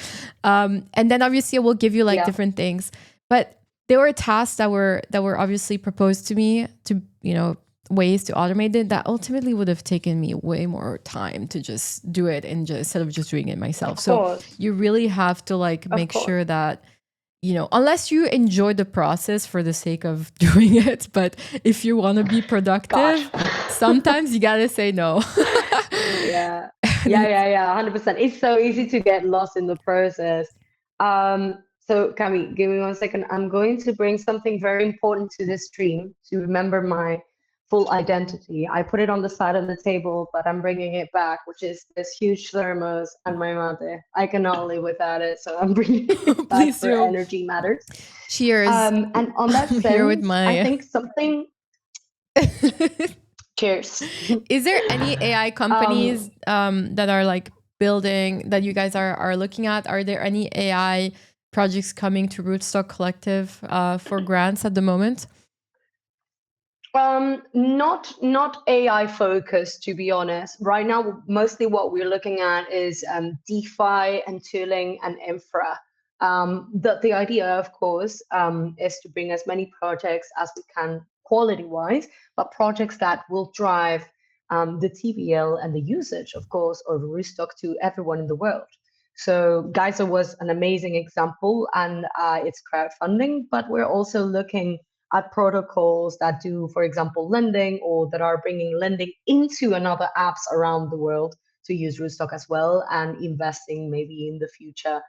Speaker 2: And then obviously it will give you like different things. But there were tasks that were obviously proposed to me to, ways to automate it that ultimately would have taken me way more time to just do it instead of just doing it myself. So you really have to like make sure that, unless you enjoy the process for the sake of doing it, but if you want to be productive, sometimes you gotta say no.
Speaker 1: Yeah. 100%. It's so easy to get lost in the process. So Cami, give me 1 second. I'm going to bring something very important to this stream to remember my full identity. I put it on the side of the table, but I'm bringing it back, which is this huge thermos and my mate. I cannot live without it, so I'm bringing it back for energy matters.
Speaker 2: Cheers.
Speaker 1: And on that sense,
Speaker 2: here with
Speaker 1: I think something. Cheers.
Speaker 2: Is there any AI companies that are like building that you guys are looking at? Are there any AI projects coming to Rootstock Collective for grants at the moment?
Speaker 1: Not AI focused, to be honest. Right now, mostly what we're looking at is DeFi and tooling and infra. The idea, of course, is to bring as many projects as we can quality-wise, but projects that will drive the TVL and the usage, of course, of Rootstock to everyone in the world. So Geyser was an amazing example, and it's crowdfunding, but we're also looking at protocols that do, for example, lending, or that are bringing lending into another apps around the world to use Rootstock as well, and investing maybe in the future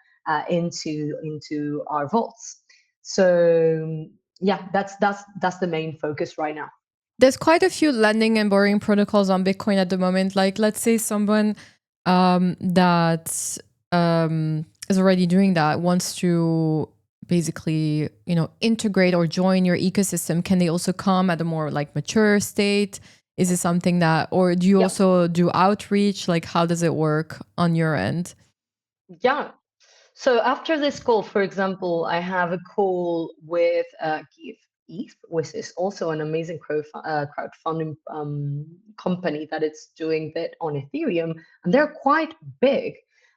Speaker 1: into our vaults. So yeah, that's the main focus right now.
Speaker 2: There's quite a few lending and borrowing protocols on Bitcoin at the moment. Like, let's say someone that is already doing that wants to basically, integrate or join your ecosystem. Can they also come at a more like mature state? Is it something that, or do you also do outreach? Like, how does it work on your end?
Speaker 1: Yeah. So after this call, for example, I have a call with Kiev. ETH, which is also an amazing crowdfunding company that it's doing that on Ethereum, and they're quite big.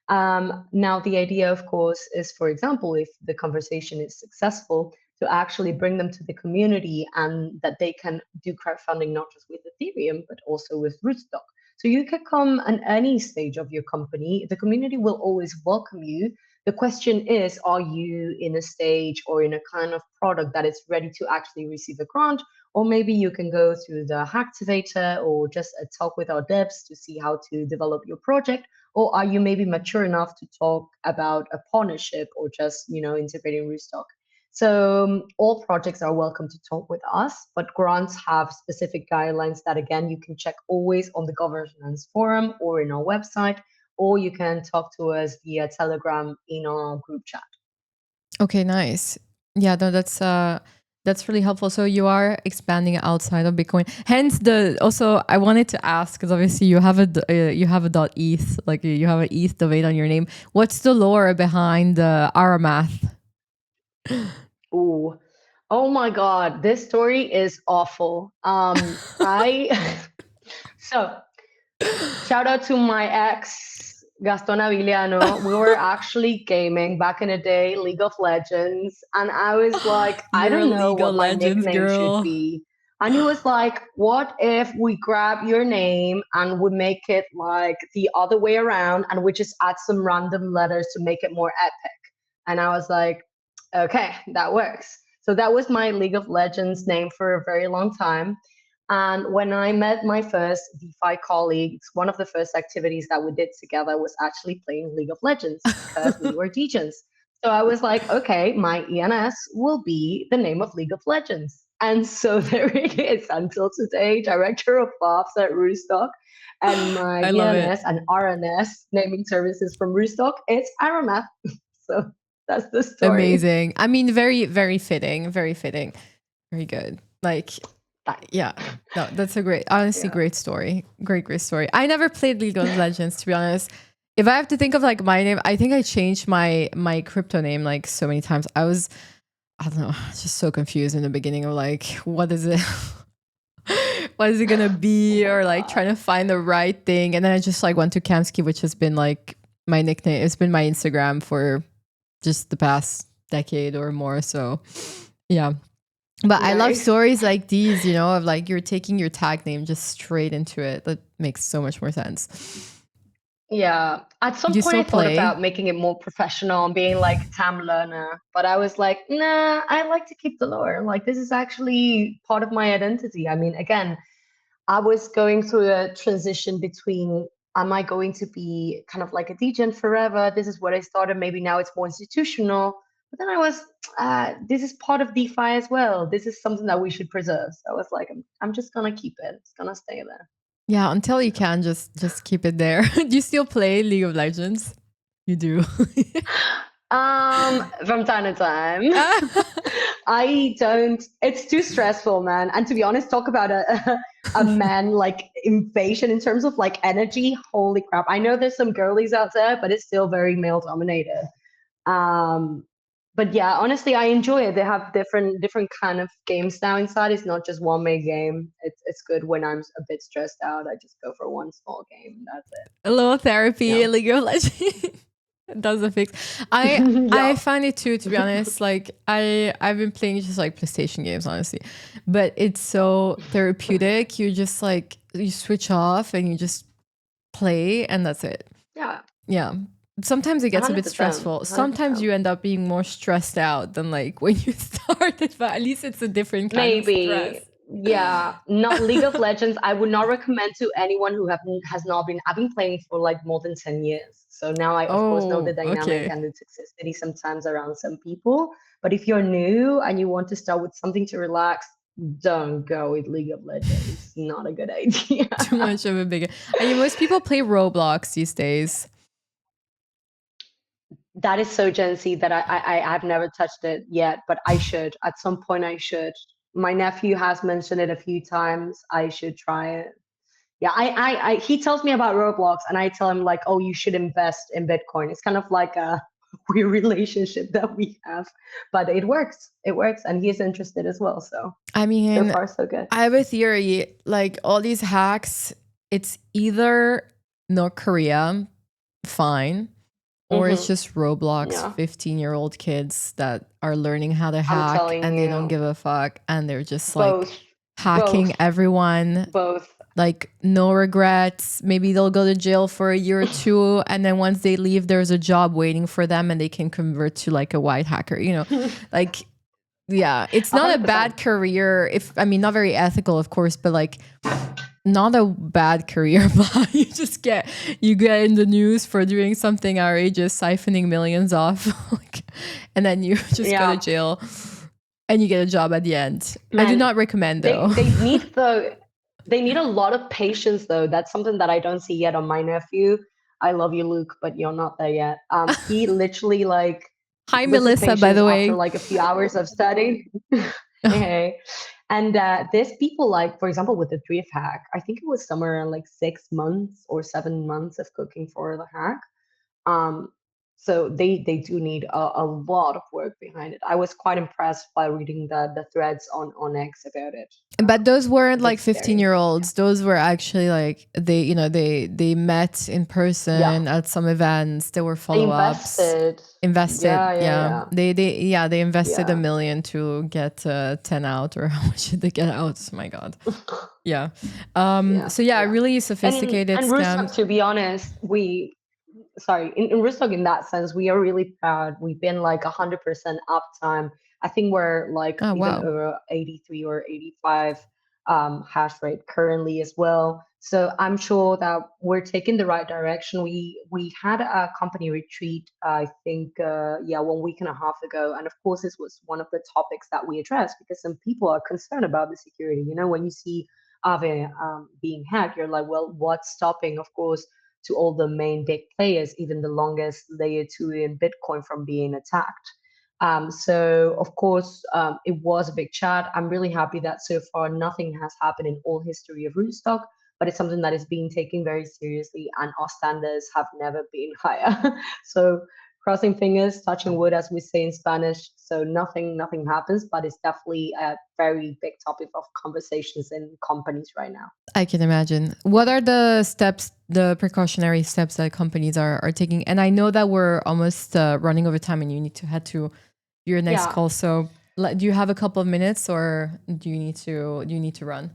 Speaker 1: Now, the idea, of course, is, for example, if the conversation is successful, to actually bring them to the community and that they can do crowdfunding not just with Ethereum, but also with Rootstock. So you can come at any stage of your company. The community will always welcome you. The question is, are you in a stage or in a kind of product that is ready to actually receive a grant? Or maybe you can go through the Hacktivator or just a talk with our devs to see how to develop your project. Or are you maybe mature enough to talk about a partnership or just, integrating Rootstock? So all projects are welcome to talk with us, but grants have specific guidelines that, again, you can check always on the governance forum or in our website, or you can talk to us via Telegram in our group chat.
Speaker 2: Okay, nice. Yeah, no, that's really helpful. So you are expanding outside of Bitcoin. Hence, I wanted to ask, because obviously you have a .eth, like you have an ETH domain on your name. What's the lore behind the Aramath?
Speaker 1: Ooh. Oh my God, this story is awful. So shout out to my ex, Gaston Aviliano. We were actually gaming back in the day, League of Legends. And I was like, I
Speaker 2: You're a
Speaker 1: don't know
Speaker 2: League of
Speaker 1: what my
Speaker 2: Legends
Speaker 1: nickname should
Speaker 2: girl.
Speaker 1: be. And he was like, what if we grab your name and we make it like the other way around and we just add some random letters to make it more epic? And I was like, okay, that works. So that was my League of Legends name for a very long time. And when I met my first DeFi colleagues, one of the first activities that we did together was actually playing League of Legends because we were DJs. So I was like, okay, my ENS will be the name of League of Legends. And so there it is until today, Director of Ops at Rootstock. And my
Speaker 2: I love it.
Speaker 1: ENS and RNS, naming services from Rootstock, it's Aramath. So that's the story.
Speaker 2: Amazing. I mean, very, very fitting. Very fitting. Very good. Like, yeah. No, that's a honestly, great story. Great story. I never played League of Legends, to be honest. If I have to think of like my name, I think I changed my crypto name like so many times. I don't know, just so confused in the beginning of like, what is it? What is it gonna be? Or like trying to find the right thing. And then I just like went to Camski, which has been like my nickname. It's been my Instagram for just the past decade or more. So yeah. But nice. I love stories like these, of like you're taking your tag name just straight into it. That makes so much more sense.
Speaker 1: Yeah. At some point, I thought about making it more professional and being like Tam Learner, but I was like, nah, I like to keep the lore. Like, this is actually part of my identity. I mean, again, I was going through a transition between, am I going to be kind of like a DJ forever? This is what I started. Maybe now it's more institutional. But then I was, this is part of DeFi as well. This is something that we should preserve. So I was like, I'm just going to keep it. It's going to stay there.
Speaker 2: Yeah, until you can just keep it there. Do you still play League of Legends? You do.
Speaker 1: From time to time. I don't. It's too stressful, man. And to be honest, talk about a man like invasion in terms of like energy. Holy crap! I know there's some girlies out there, but it's still very male dominated. But yeah, honestly, I enjoy it. They have different kind of games now inside. It's not just one main game. It's good when I'm a bit stressed out. I just go for one small game. That's it.
Speaker 2: A little therapy, League of Legends. Does a fix. I find it too, to be honest. Like I've been playing just like PlayStation games, honestly, but it's so therapeutic. You just like you switch off and you just play, and that's it. Yeah. Sometimes it gets 100%, a bit stressful. 100%. Sometimes you end up being more stressed out than like when you started, but at least it's a different kind of stress.
Speaker 1: Yeah, not League of Legends. I would not recommend to anyone who has not been. I've been playing for like more than 10 years. So now I, of course, know the dynamic and the toxicity sometimes around some people. But if you're new and you want to start with something to relax, don't go with League of Legends. It's not a good idea.
Speaker 2: Too much of a big. I mean, most people play Roblox these days.
Speaker 1: That is so Gen Z that I've never touched it yet, but I should. At some point, I should. My nephew has mentioned it a few times. I should try it. Yeah, he tells me about Roblox, and I tell him like, oh, you should invest in Bitcoin. It's kind of like a weird relationship that we have, but it works. It works, and he's interested as well. So
Speaker 2: I
Speaker 1: so
Speaker 2: mean,
Speaker 1: far so good.
Speaker 2: I have a theory. Like all these hacks, it's either North Korea, fine, or it's just Roblox
Speaker 1: Yeah,
Speaker 2: 15-year-old kids that are learning how to
Speaker 1: I'm
Speaker 2: hack
Speaker 1: telling
Speaker 2: and they don't
Speaker 1: you,
Speaker 2: give a fuck and they're just like
Speaker 1: both,
Speaker 2: hacking
Speaker 1: both,
Speaker 2: everyone,
Speaker 1: both.
Speaker 2: like no regrets. Maybe they'll go to jail for a year or two, and then once they leave, there's a job waiting for them and they can convert to like a white hacker, like, yeah, it's not a
Speaker 1: 100%.
Speaker 2: bad career. I mean, not very ethical, of course, but like not a bad career. But you get in the news for doing something outrageous, siphoning millions off, and then you just go to
Speaker 1: Yeah,
Speaker 2: jail and you get a job at the end. I do
Speaker 1: man,
Speaker 2: not recommend though.
Speaker 1: they need a lot of patience though. That's something that I don't see yet on my nephew. I love you, Luke, but you're not there yet. He literally like
Speaker 2: Hi,
Speaker 1: loses
Speaker 2: Melissa, by
Speaker 1: patience
Speaker 2: the
Speaker 1: after
Speaker 2: way.
Speaker 1: like a few hours of study. Hey. And there's people like, for example, with the Thrift hack, I think it was somewhere around like 6 months or 7 months of cooking for the hack. Um, so they do need a lot of work behind it. I was quite impressed by reading the threads on X about it.
Speaker 2: But those
Speaker 1: A
Speaker 2: weren't
Speaker 1: bit
Speaker 2: like
Speaker 1: scary.
Speaker 2: 15-year-olds. Those were actually like they met in
Speaker 1: Yeah,
Speaker 2: person at some events. There were
Speaker 1: they
Speaker 2: follow-ups.
Speaker 1: invested.
Speaker 2: Invested,
Speaker 1: Yeah, yeah,
Speaker 2: yeah.
Speaker 1: yeah,
Speaker 2: They invested
Speaker 1: yeah.
Speaker 2: 1 million to get 10 out, or how much did they get out? Oh my god. Yeah.
Speaker 1: Yeah,
Speaker 2: So yeah,
Speaker 1: yeah.
Speaker 2: really sophisticated
Speaker 1: And
Speaker 2: scam.
Speaker 1: Rootstock, to be honest, we sorry, in Rootstock in that sense, we are really proud. We've been like 100% uptime. I think we're like
Speaker 2: Oh
Speaker 1: even
Speaker 2: wow.
Speaker 1: over 83 or 85 hash rate currently as well. So I'm sure that we're taking the right direction. We had a company retreat, I think, yeah, 1 week and a half ago, and of course this was one of the topics that we addressed because some people are concerned about the security. You know, when you see Aave being hacked, you're like, well, what's stopping, of course, to all the main big players, even the longest layer two in Bitcoin from being attacked. So of course, it was a big chat. I'm really happy that so far nothing has happened in all history of Rootstock, but it's something that is being taken very seriously, and our standards have never been higher. So crossing fingers, touching wood, as we say in Spanish. So nothing happens, but it's definitely a very big topic of conversations in companies right now.
Speaker 2: I can imagine. What are the steps, the precautionary steps that companies are taking? And I know that we're almost running over time and you need to head to your next
Speaker 1: Yeah,
Speaker 2: call. So do you have a couple of minutes, or do you need to run?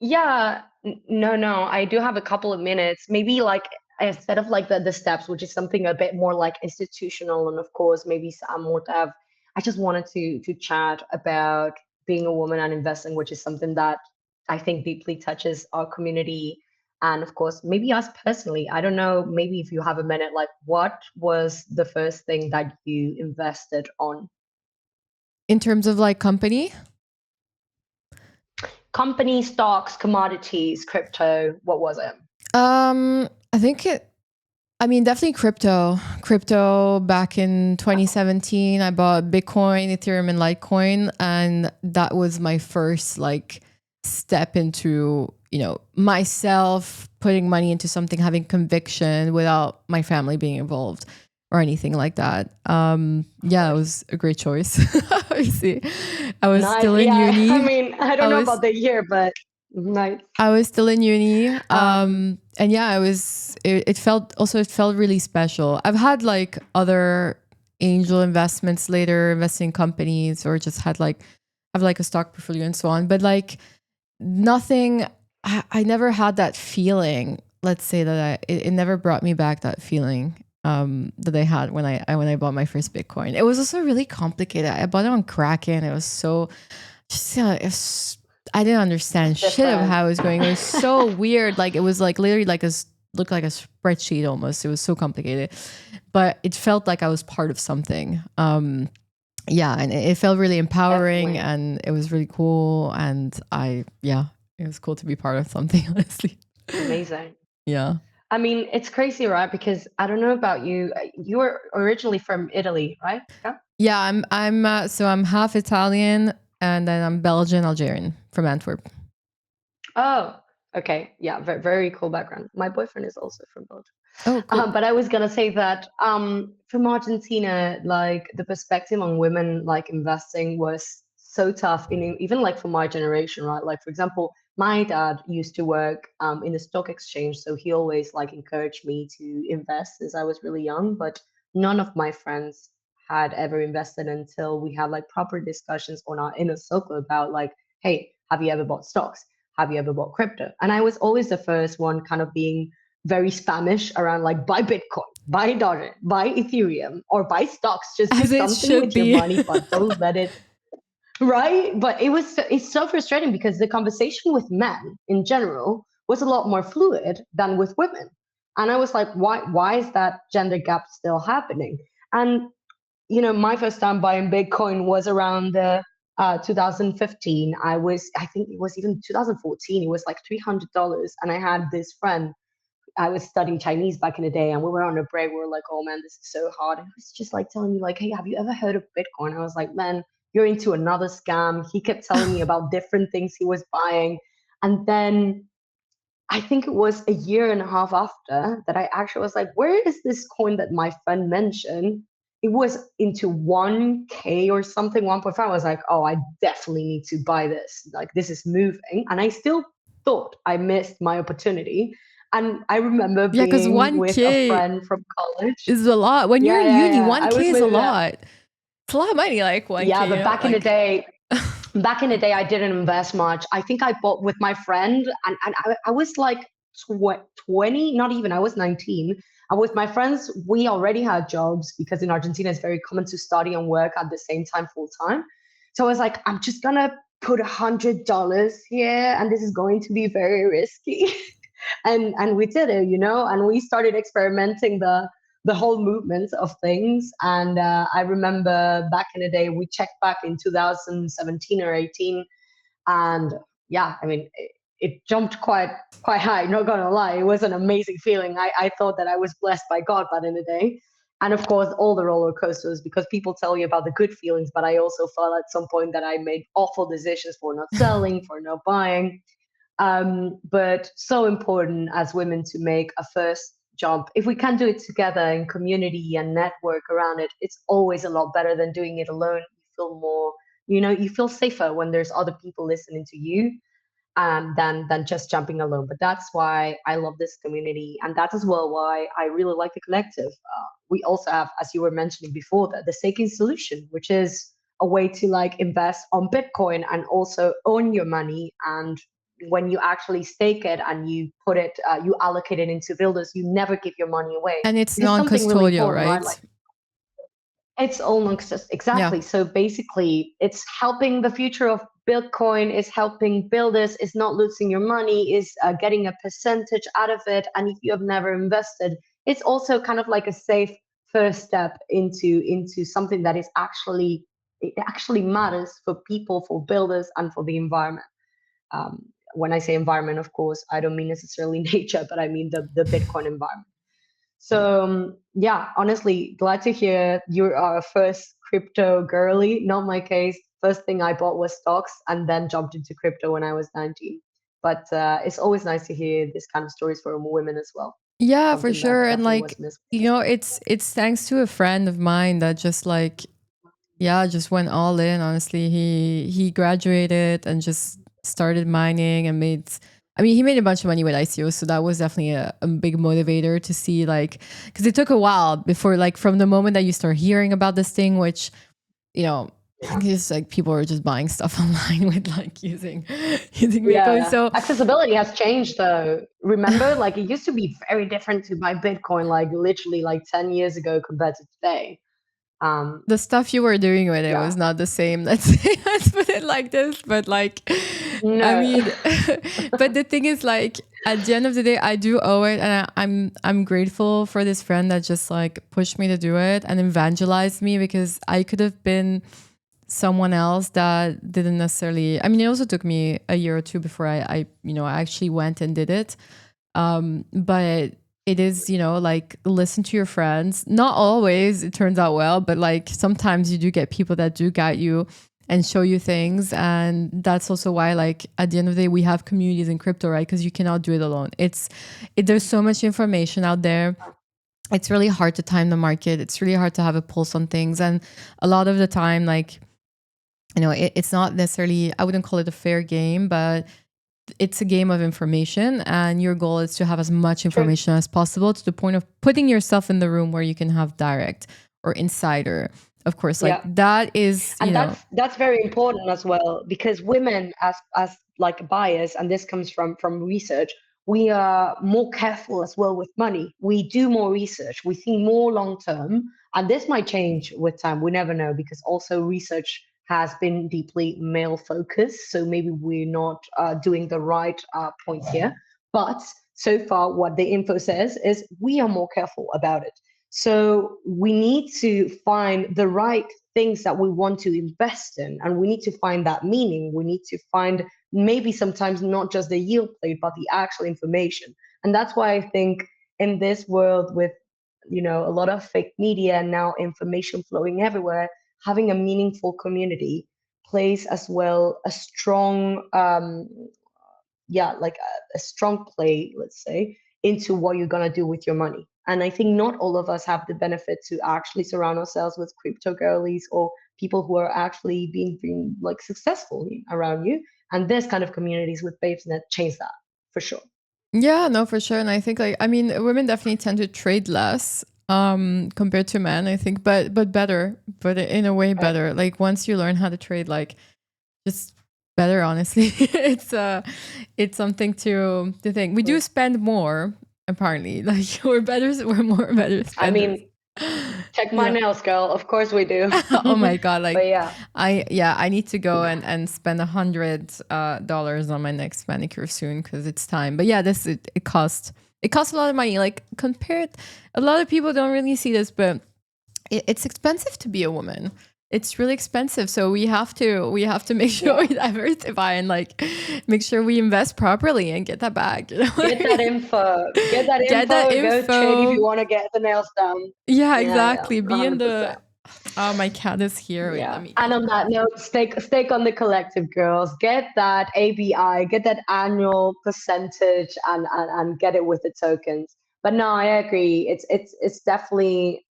Speaker 1: yeah, no. I do have a couple of minutes. Maybe like instead of like the steps, which is something a bit more like institutional, and of course maybe some more dev. I just wanted to chat about being a woman and investing, which is something that I think deeply touches our community, and of course maybe us personally. I don't know. Maybe if you have a minute, like what was the first thing that you invested on?
Speaker 2: In terms of like company?
Speaker 1: Company stocks, commodities, crypto. What was it?
Speaker 2: I think I mean, definitely crypto. Crypto back in 2017, I bought Bitcoin, Ethereum, and Litecoin. And that was my first like step into, myself putting money into something, having conviction without my family being involved or anything like that.
Speaker 1: Of
Speaker 2: Yeah, it
Speaker 1: course.
Speaker 2: was a great choice. Obviously, I was
Speaker 1: Nice.
Speaker 2: still in
Speaker 1: Yeah. I
Speaker 2: uni.
Speaker 1: mean, I
Speaker 2: I
Speaker 1: don't know
Speaker 2: was
Speaker 1: about the year, but nice.
Speaker 2: I was still in uni.
Speaker 1: Um,
Speaker 2: And yeah, it felt really special. I've had like other angel investments later, investing in companies, or just have like a stock portfolio and so on. But like nothing, I never had that feeling. Let's say that it never brought me back that feeling that I had when I bought my first Bitcoin. It was also really complicated. I bought it on Kraken. It was so just I didn't understand
Speaker 1: it's
Speaker 2: shit of
Speaker 1: different.
Speaker 2: how it was going. It was so weird. Like it was like literally like looked like a spreadsheet almost. It was so complicated, but it felt like I was part of something. Yeah, and it felt really empowering,
Speaker 1: Definitely.
Speaker 2: and it was really cool. And it was cool to be part of something. Honestly,
Speaker 1: Amazing.
Speaker 2: yeah,
Speaker 1: I mean, it's crazy, right? Because I don't know about you. You were originally from Italy, right? Yeah.
Speaker 2: yeah. I'm half Italian, and then I'm Belgian, Algerian from Antwerp.
Speaker 1: Oh, okay. Yeah. Very, very cool background. My boyfriend is also from Belgium.
Speaker 2: Oh, cool.
Speaker 1: But I was gonna say that from Argentina, like the perspective on women like investing was so tough in even like for my generation, right? Like for example, my dad used to work in the stock exchange, so he always like encouraged me to invest since I was really young. But none of my friends had ever invested until we had like proper discussions on our inner circle about like, hey, have you ever bought stocks? Have you ever bought crypto? And I was always the first one kind of being very spamish around like buy Bitcoin, buy Doge, buy Ethereum, or buy stocks. Just do
Speaker 2: As it
Speaker 1: something
Speaker 2: should
Speaker 1: with your
Speaker 2: be.
Speaker 1: money, but don't let it right. But it's so frustrating because the conversation with men in general was a lot more fluid than with women. And I was like, why is that gender gap still happening? And my first time buying Bitcoin was around 2015. I think it was even 2014. It was like $300. And I had this friend. I was studying Chinese back in the day, and we were on a break. We were like, "Oh man, this is so hard." And he was just like telling me, like, "Hey, have you ever heard of Bitcoin?" I was like, "Man, you're into another scam." He kept telling me about different things he was buying, and then I think it was a year and a half after that I actually was like, "Where is this coin that my friend mentioned?" It was into 1K or something, 1.5. I was like, "Oh, I definitely need to buy this. Like, this is moving." And I still thought I missed my opportunity. And I remember
Speaker 2: Yeah, because
Speaker 1: being with a
Speaker 2: 1K
Speaker 1: friend from college.
Speaker 2: is a lot. When you're
Speaker 1: Yeah,
Speaker 2: in
Speaker 1: yeah,
Speaker 2: uni,
Speaker 1: yeah. I
Speaker 2: 1K
Speaker 1: was
Speaker 2: is a
Speaker 1: with
Speaker 2: lot. It's a lot of money, like
Speaker 1: yeah,
Speaker 2: 1K,
Speaker 1: but
Speaker 2: like
Speaker 1: back in the day, I didn't invest much. I think I bought with my friend, and I was like 20, not even, I was 19. And with my friends, we already had jobs because in Argentina, it's very common to study and work at the same time, full time. So I was like, I'm just gonna put $100 here, and this is going to be very risky. And we did it, and we started experimenting the whole movement of things. And I remember back in the day, we checked back in 2017 or 18, and yeah, I mean, it jumped quite high. Not gonna lie, it was an amazing feeling. I thought that I was blessed by God back in the day. And of course, all the roller coasters, because people tell you about the good feelings, but I also felt at some point that I made awful decisions for not selling, for not buying. But so important as women to make a first jump. If we can do it together in community and network around it, it's always a lot better than doing it alone. You feel more, you feel safer when there's other people listening to you, than just jumping alone. But that's why I love this community, and that's as well why I really like the collective. We also have, as you were mentioning before, the staking solution, which is a way to like invest on Bitcoin and also own your money. And when you actually stake it and you put it, you allocate it into builders, you never give your money away.
Speaker 2: and it's
Speaker 1: This is something really
Speaker 2: non-custodial,
Speaker 1: important, right? Like
Speaker 2: right?
Speaker 1: it's almost
Speaker 2: Yeah.
Speaker 1: exactly. So basically, it's helping the future of Bitcoin, is helping builders, is not losing your money, is getting a percentage out of it. And if you have never invested, it's also kind of like a safe first step into something that is actually it actually matters for people, for builders, and for the environment. When I say environment, of course, I don't mean necessarily nature, but I mean the Bitcoin environment. So yeah, honestly, glad to hear you're our first crypto girly. Not my case. First thing I bought was stocks, and then jumped into crypto when I was 19. But it's always nice to hear this kind of stories from women as well.
Speaker 2: Yeah, for
Speaker 1: Something that
Speaker 2: sure. And
Speaker 1: definitely was
Speaker 2: like,
Speaker 1: missed
Speaker 2: it's thanks to a friend of mine that just like, yeah, just went all in. Honestly, he graduated and just started mining and made. I mean, he made a bunch of money with ICO, so that was definitely a big motivator to see like, because it took a while before like from the moment that you start hearing about this thing, which you know, it's like people are just buying stuff online with like using Bitcoin.
Speaker 1: Yeah,
Speaker 2: So
Speaker 1: accessibility has changed though. Remember, like it used to be very different to buy Bitcoin, like literally like 10 years ago compared to today. Um,
Speaker 2: the stuff you were doing with it
Speaker 1: yeah,
Speaker 2: was not the same. Let's put it like this. But like, I
Speaker 1: no.
Speaker 2: mean, but the thing is, like, at the end of the day, I do owe it, and I'm grateful for this friend that just like pushed me to do it and evangelized me because I could have been someone else that didn't necessarily. I mean, it also took me a year or two before I actually went and did it. But it is, like listen to your friends. Not always it turns out well, but like sometimes you do get people that do guide you. and show you things. And that's also why, like, at the end of the day, we have communities in crypto, right? Because you cannot do it alone. There's so much information out there. It's really hard to time the market. It's really hard to have a pulse on things. And a lot of the time, like, it's not necessarily, I wouldn't call it a fair game, but it's a game of information, and your goal is to have as much information as possible, to the point of putting yourself in the room where you can have direct or insider, of course, like that is,
Speaker 1: and that's very important as well, because women as like buyers, and this comes from research, we are more careful as well with money. We do more research, we think more long term, and this might change with time, we never know, because also research has been deeply male focused. So maybe we're not doing the right points here. But so far, what the info says is we are more careful about it. So we need to find the right things that we want to invest in, and we need to find that meaning. We need to find maybe sometimes not just the yield plate, but the actual information. And that's why I think in this world with a lot of fake media and now information flowing everywhere, having a meaningful community plays as well a strong like a strong play, let's say, into what you're going to do with your money. And I think not all of us have the benefit to actually surround ourselves with crypto girlies or people who are actually being like successful around you. And this kind of communities with Babeset change that for sure.
Speaker 2: Yeah, no, for sure. And I think, like, I mean, women definitely tend to trade less compared to men, I think, but better, but in a way better. Like, once you learn how to trade, like, just better, honestly. It's something to think. We do spend more, apparently. Like, we're more better spenders.
Speaker 1: I mean, check my nails, girl. Of course we do.
Speaker 2: Oh my god! Like,
Speaker 1: but
Speaker 2: I need to go and spend $100 on my next manicure soon, because it's time. But yeah, it costs a lot of money. Like, compared, a lot of people don't really see this, but it's expensive to be a woman. It's really expensive. So we have to make sure we diversify and, like, make sure we invest properly and get that back.
Speaker 1: Get that info. Get that info. Go trade if you want to get the nails done.
Speaker 2: Yeah, exactly. Yeah, be in the. Oh, my cat is here.
Speaker 1: Yeah.
Speaker 2: Wait, let me.
Speaker 1: And on that note, stake on the collective, girls. Get that ABI, get that annual percentage, and get it with the tokens. But no, I agree. It's definitely.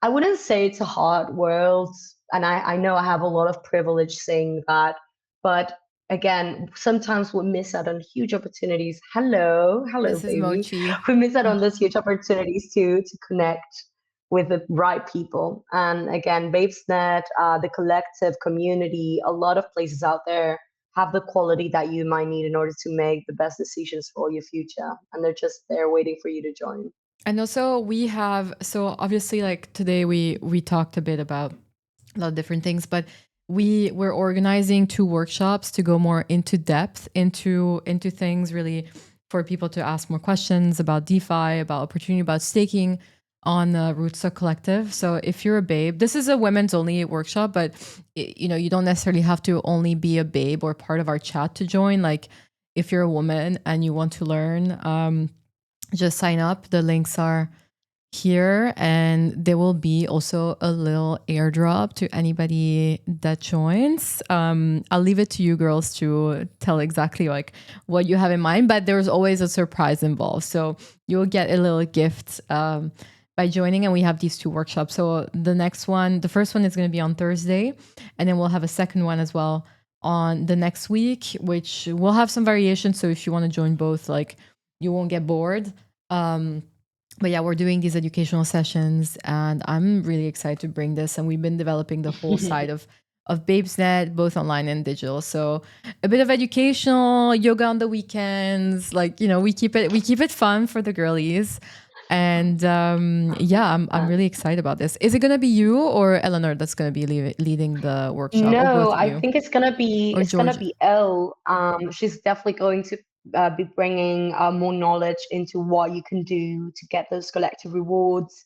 Speaker 1: I wouldn't say it's a hard world, and I know I have a lot of privilege saying that, but again, sometimes we miss out on huge opportunities. Hello,
Speaker 2: This
Speaker 1: baby.
Speaker 2: Is Mochi.
Speaker 1: We miss out on those huge opportunities to connect with the right people. And again, Babeset, the collective community, a lot of places out there have the quality that you might need in order to make the best decisions for your future, and they're just there waiting for you to join.
Speaker 2: And also we have, so obviously, like, today we talked a bit about a lot of different things, but we're organizing 2 workshops to go more into depth into things, really, for people to ask more questions about DeFi, about opportunity, about staking on the Rootstock Collective. So if you're a babe, this is a women's only workshop, but you don't necessarily have to only be a babe or part of our chat to join. Like, if you're a woman and you want to learn, just sign up. The links are here, and there will be also a little airdrop to anybody that joins. I'll leave it to you girls to tell exactly, like, what you have in mind, but there's always a surprise involved. So you'll get a little gift by joining, and we have these 2 workshops. So the first one is going to be on Thursday, and then we'll have a second one as well on the next week, which will have some variation. So if you want to join both, like, you won't get bored. But yeah, we're doing these educational sessions, and I'm really excited to bring this. And we've been developing the whole side of Babeset, both online and digital. So a bit of educational yoga on the weekends, like, we keep it fun for the girlies. And yeah, I'm really excited about this. Is it gonna be you or Eleanor that's gonna be leading the workshop?
Speaker 1: No, I think it's gonna be Elle. She's definitely going to be bringing more knowledge into what you can do to get those collective rewards.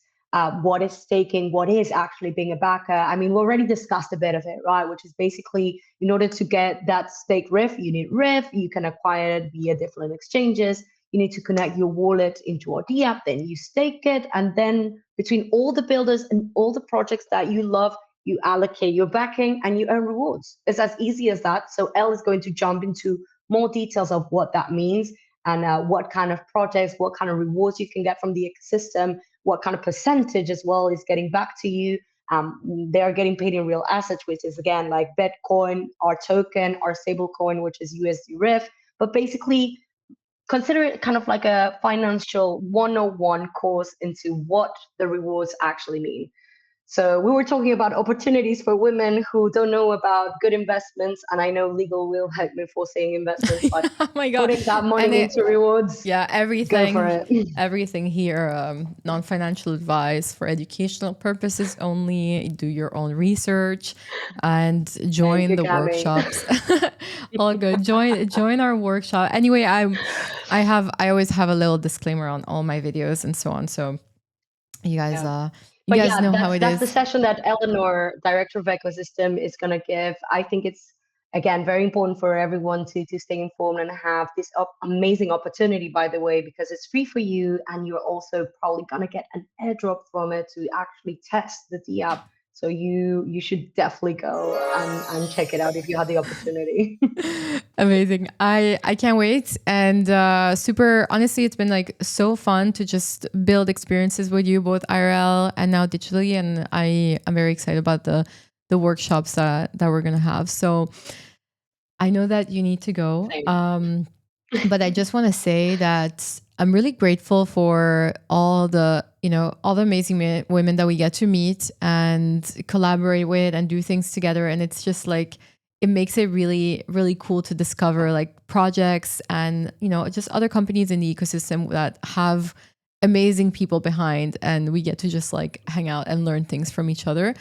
Speaker 1: What is staking? What is actually being a backer? I mean, we already discussed a bit of it, right? Which is basically, in order to get that stake RIF, you need RIF. You can acquire it via different exchanges. You need to connect your wallet into our app, then you stake it, and then between all the builders and all the projects that you love, you allocate your backing, and you earn rewards. It's as easy as that. So Elle is going to jump into more details of what that means and what kind of projects, what kind of rewards you can get from the ecosystem, what kind of percentage as well is getting back to you. They are getting paid in real assets, which is again like Bitcoin, our token, our stable coin, which is USD RIF. But basically, consider it kind of like a financial 101 course into what the rewards actually mean. So we were talking about opportunities for women who don't know about good investments, and I know legal will help me for saying investments, but
Speaker 2: Oh my God.
Speaker 1: putting that
Speaker 2: And
Speaker 1: money into rewards,
Speaker 2: yeah,
Speaker 1: go for it.
Speaker 2: everything here, non-financial advice for educational purposes only. Do your own research and
Speaker 1: Thank
Speaker 2: join
Speaker 1: you,
Speaker 2: the
Speaker 1: Cami.
Speaker 2: workshops. All good. Join our workshop. Anyway, I always have a little disclaimer on all my videos and so on. So you guys
Speaker 1: Yeah.
Speaker 2: you
Speaker 1: But
Speaker 2: guys
Speaker 1: yeah,
Speaker 2: know how it
Speaker 1: that's the
Speaker 2: is.
Speaker 1: session that Eleanor, director of ecosystem, is going to give. I think it's again very important for everyone to stay informed and have this amazing opportunity, by the way, because it's free for you, and you're also probably going to get an airdrop from it to actually test the D app. So you should definitely go and check it out if you have the opportunity.
Speaker 2: Amazing. I can't wait. And super honestly, it's been like so fun to just build experiences with you, both IRL and now digitally. And I'm very excited about the workshops that we're gonna have. So I know that you need to go.
Speaker 1: Same.
Speaker 2: But I just want to say that I'm really grateful for all the, all the amazing women that we get to meet and collaborate with and do things together. And it's just like, it makes it really, really cool to discover like projects and, just other companies in the ecosystem that have amazing people behind. And we get to just like hang out and learn things from each other.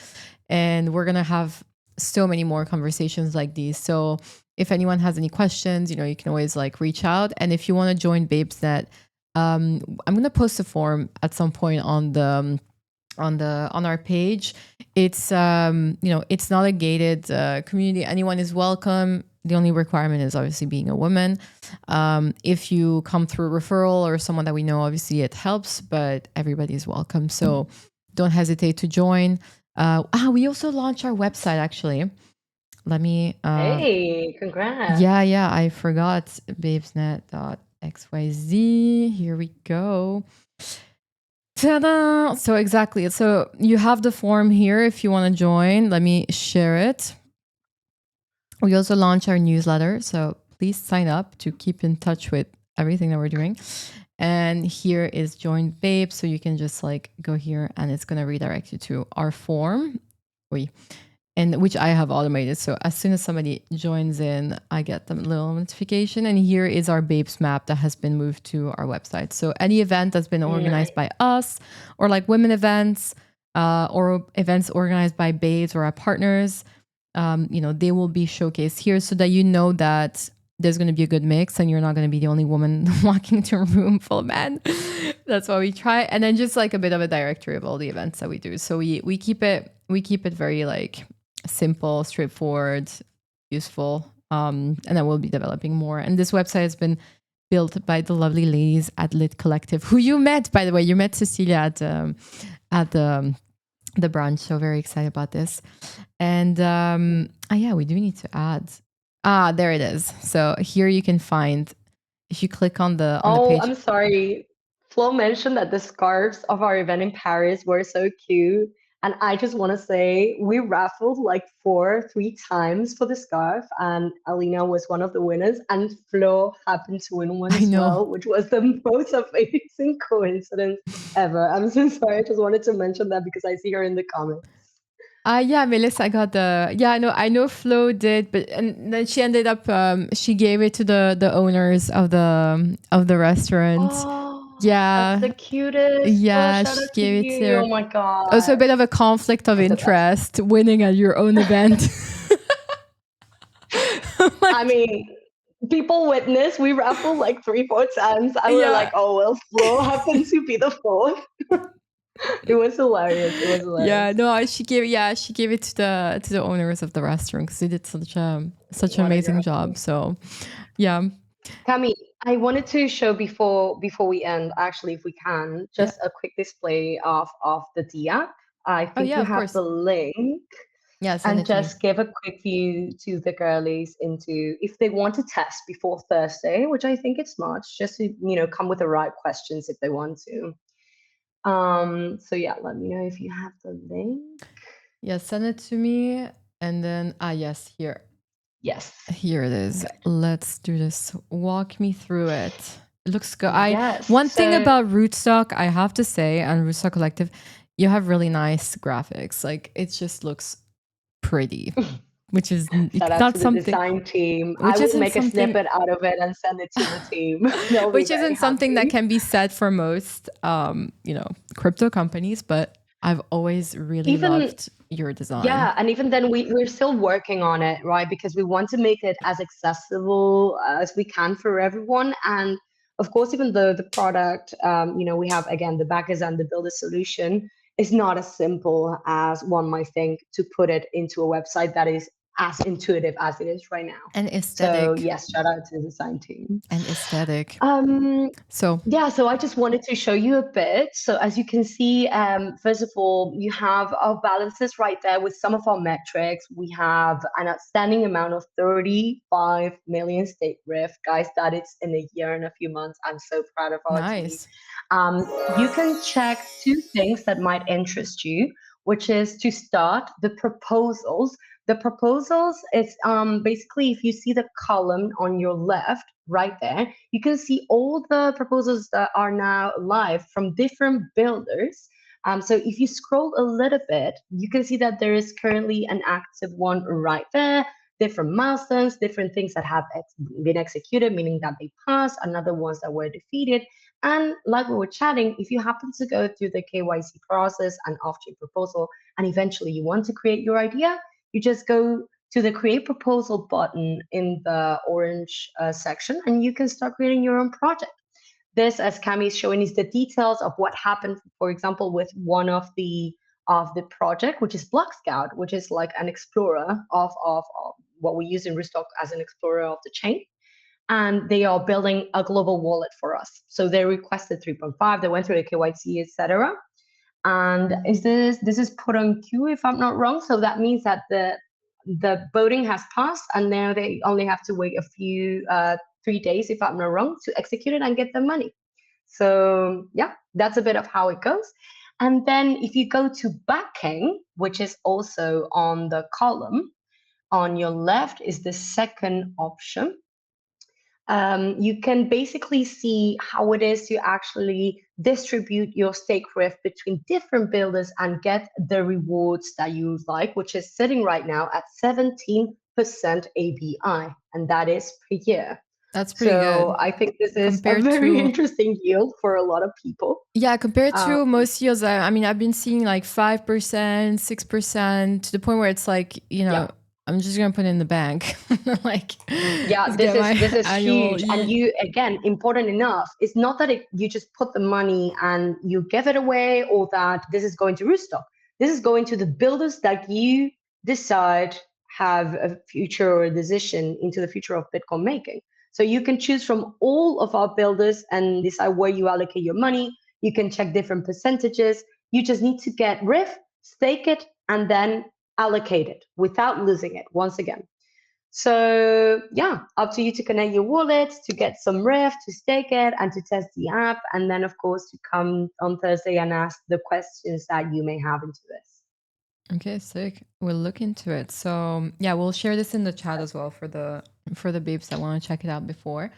Speaker 2: And we're going to have so many more conversations like these. So if anyone has any questions, you can always like reach out. And if you want to join Babesnet, I'm gonna post a form at some point on our page. It's it's not a gated community. Anyone is welcome. The only requirement is obviously being a woman. If you come through referral or someone that we know, obviously it helps, but everybody is welcome. So don't hesitate to join. We also launched our website actually. Let me
Speaker 1: Hey, congrats.
Speaker 2: yeah, I forgot babesnet.xyz. Here we go. Ta-da! So exactly. So you have the form here if you want to join. Let me share it. We also launch our newsletter, so please sign up to keep in touch with everything that we're doing. And here is Join Babe, so you can just like go here and it's going to redirect you to our form. And which I have automated. So as soon as somebody joins in, I get the little notification. And here is our Babes map that has been moved to our website. So any event that's been organized by us, or like women events, or events organized by Babes or our partners, they will be showcased here so that you know that there's going to be a good mix and you're not going to be the only woman walking into a room full of men. That's why we try. And then just like a bit of a directory of all the events that we do. So we keep it very like simple, straightforward, useful. And then we'll be developing more. And this website has been built by the lovely ladies at Lit Collective, who you met, by the way. You met Cecilia at the brunch. So very excited about this. And yeah, we do need to add. There it is. So here you can find, if you click on the page.
Speaker 1: I'm sorry. Flo mentioned that the scarves of our event in Paris were so cute. And I just want to say we raffled like 3 times for the scarf, and Alina was one of the winners, and Flo happened to win one as well, which was the most amazing coincidence ever. I'm so sorry. I just wanted to mention that because I see her in the comments.
Speaker 2: Yeah, Melissa, I got I know Flo did, but and then she ended up she gave it to the owners of the restaurant.
Speaker 1: Oh,
Speaker 2: Yeah.
Speaker 1: that's the cutest.
Speaker 2: Yeah,
Speaker 1: Shout
Speaker 2: she
Speaker 1: out to
Speaker 2: gave it to
Speaker 1: you.
Speaker 2: her.
Speaker 1: Oh my God.
Speaker 2: Also a bit of a conflict of interest, winning at your own event.
Speaker 1: I mean, people witness. We raffled like 3-4 times. And we're like, oh, well, Flo happened to be the fourth. It was hilarious. It was hilarious.
Speaker 2: Yeah, no, she gave it to the owners of the restaurant because they did such an amazing job. So, yeah.
Speaker 1: Cami, I wanted to show before we end, actually, if we can, just a quick display of the D app. I think you have the link.
Speaker 2: Yeah, send
Speaker 1: and
Speaker 2: it to me.
Speaker 1: just give a quick view to the girlies into if they want to test before Thursday, which I think it's smart, just to, come with the right questions if they want to. So yeah, let me know if you have the link.
Speaker 2: Yeah, send it to me. And then, yes, here.
Speaker 1: Yes.
Speaker 2: Here it is.
Speaker 1: Okay.
Speaker 2: Let's do this. Walk me through it. It looks good.
Speaker 1: Yes.
Speaker 2: One thing
Speaker 1: So
Speaker 2: about Rootstock, I have to say, and Rootstock Collective, you have really nice graphics. Like it just looks pretty, which is
Speaker 1: shout out
Speaker 2: not
Speaker 1: to the
Speaker 2: something,
Speaker 1: design team. I
Speaker 2: which
Speaker 1: will
Speaker 2: isn't
Speaker 1: make a
Speaker 2: something,
Speaker 1: snippet out of it and send it to the team. They'll be
Speaker 2: which
Speaker 1: very
Speaker 2: isn't something that
Speaker 1: happy.
Speaker 2: can be said for most, crypto companies. But I've always really
Speaker 1: Even
Speaker 2: loved your design.
Speaker 1: Yeah, and even then we're still working on it, right? Because we want to make it as accessible as we can for everyone. And of course, even though the product, we have again the backers and the builder solution is not as simple as one might think to put it into a website that is as intuitive as it is right now.
Speaker 2: And
Speaker 1: So
Speaker 2: aesthetic.
Speaker 1: yes, shout out to the design team.
Speaker 2: And aesthetic.
Speaker 1: Um,
Speaker 2: So
Speaker 1: yeah, so I just wanted to show you a bit. So as you can see, first of all, you have our balances right there with some of our metrics. We have an outstanding amount of 35 million stake riff. Guys, that is in a year and a few months. I'm so proud of our team.
Speaker 2: nice.
Speaker 1: You can check two things that might interest you, which is to start the proposals. The proposals is basically if you see the column on your left, right there, you can see all the proposals that are now live from different builders. So if you scroll a little bit, you can see that there is currently an active one right there, different milestones, different things that have been executed, meaning that they passed, another ones that were defeated. And like we were chatting, if you happen to go through the KYC process and off-chain proposal, and eventually you want to create your idea, you just go to the create proposal button in the orange section, and you can start creating your own project. This, as Cami is showing, is the details of what happened, for example, with one of the project, which is Block Scout, which is like an explorer of what we use in Rootstock as an explorer of the chain. And they are building a global wallet for us. So they requested 3.5, they went through the KYC, etc. And this is put on queue if I'm not wrong. So that means that the voting has passed, and now they only have to wait a few 3 days if I'm not wrong to execute it and get the money. So yeah, that's a bit of how it goes. And then if you go to backing, which is also on the column on your left, is the second option. You can basically see how it is to actually distribute your stake riff between different builders and get the rewards that you like, which is sitting right now at 17% ABI, and that is per year.
Speaker 2: That's pretty
Speaker 1: So
Speaker 2: good.
Speaker 1: I think this is a
Speaker 2: Compared
Speaker 1: very
Speaker 2: to,
Speaker 1: interesting yield for a lot of people.
Speaker 2: yeah, compared
Speaker 1: Um,
Speaker 2: to most yields, I mean, I've been seeing like 5%, 6% to the point where it's like,
Speaker 1: yeah.
Speaker 2: I'm just going to put it in the bank. Like,
Speaker 1: Yeah,
Speaker 2: just get my
Speaker 1: this is
Speaker 2: annual
Speaker 1: huge. And
Speaker 2: yield.
Speaker 1: you again, important enough. It's not that you just put the money and you give it away, or that this is going to Rootstock. This is going to the builders that you decide have a future or a decision into the future of Bitcoin making. So you can choose from all of our builders and decide where you allocate your money. You can check different percentages. You just need to get RIF, stake it, and then allocate it without losing it once again. So yeah, up to you to connect your wallet, to get some REF, to stake it, and to test the app. And then, of course, to come on Thursday and ask the questions that you may have into this.
Speaker 2: Okay, sick. We'll look into it. So yeah, we'll share this in the chat as well for the babes that want to check it out before.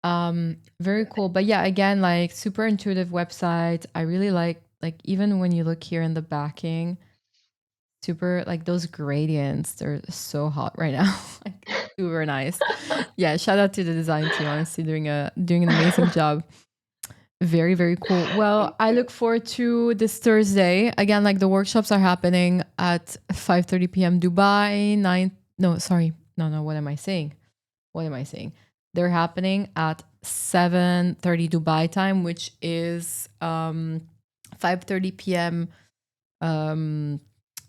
Speaker 2: Very cool. But yeah, again, like super intuitive website. I really like even when you look here in the backing, super like those gradients, they're so hot right now. Like super nice. Yeah, shout out to the design team, honestly doing an amazing job. Very, very cool. Well, I look forward to this Thursday. Again, like the workshops are happening at 5:30 p.m. Dubai, 9 no, sorry. No, what am I saying? What am I saying? They're happening at 7:30 Dubai time, which is 5:30 p.m.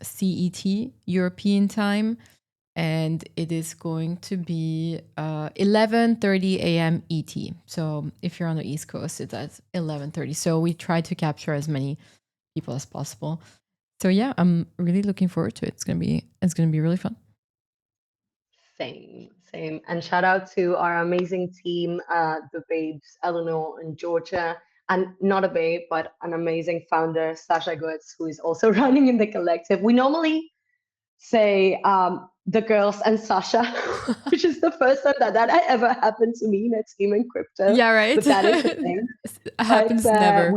Speaker 2: CET European time, and it is going to be 11:30 a.m. ET. So if you're on the East Coast, it's at 11:30. So we try to capture as many people as possible. So yeah, I'm really looking forward to it. It's gonna be really fun.
Speaker 1: Same, same. And shout out to our amazing team, the babes, Eleanor and Georgia, and not a babe, but an amazing founder, Sasha Goods, who is also running in the collective. We normally say the girls and Sasha, which is the first time that ever happened to me in a team in crypto,
Speaker 2: Yeah, right.
Speaker 1: but that is the thing. But
Speaker 2: Happens never.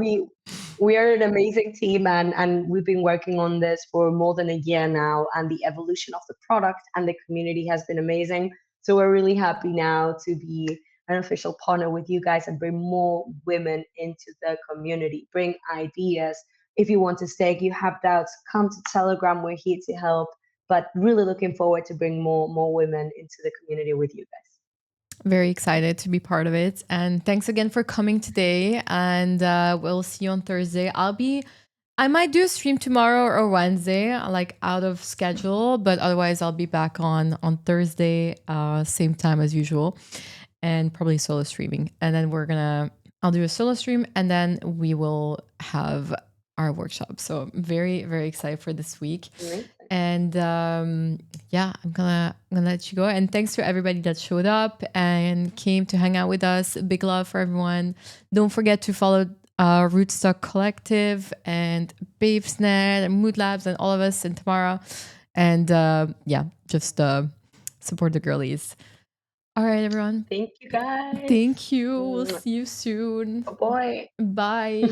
Speaker 1: we are an amazing team, and we've been working on this for more than a year now, and the evolution of the product and the community has been amazing. So we're really happy now to be an official partner with you guys and bring more women into the community, bring ideas. If you want to stake, you have doubts, come to Telegram. We're here to help. But really looking forward to bring more women into the community with you guys.
Speaker 2: Very excited to be part of it. And thanks again for coming today. And we'll see you on Thursday. I might do a stream tomorrow or Wednesday, like out of schedule, but otherwise I'll be back on Thursday, same time as usual, and probably solo streaming. And then I'll do a solo stream, and then we will have our workshop. So I'm very, very excited for this week.
Speaker 1: Amazing.
Speaker 2: And yeah, I'm gonna let you go. And thanks to everybody that showed up and came to hang out with us. Big love for everyone. Don't forget to follow Rootstock Collective and Babeset and Mood Labs and all of us and Tamara. And yeah, just support the girlies. All right, everyone.
Speaker 1: Thank you, guys.
Speaker 2: Thank you. We'll see you soon.
Speaker 1: Oh boy.
Speaker 2: Bye.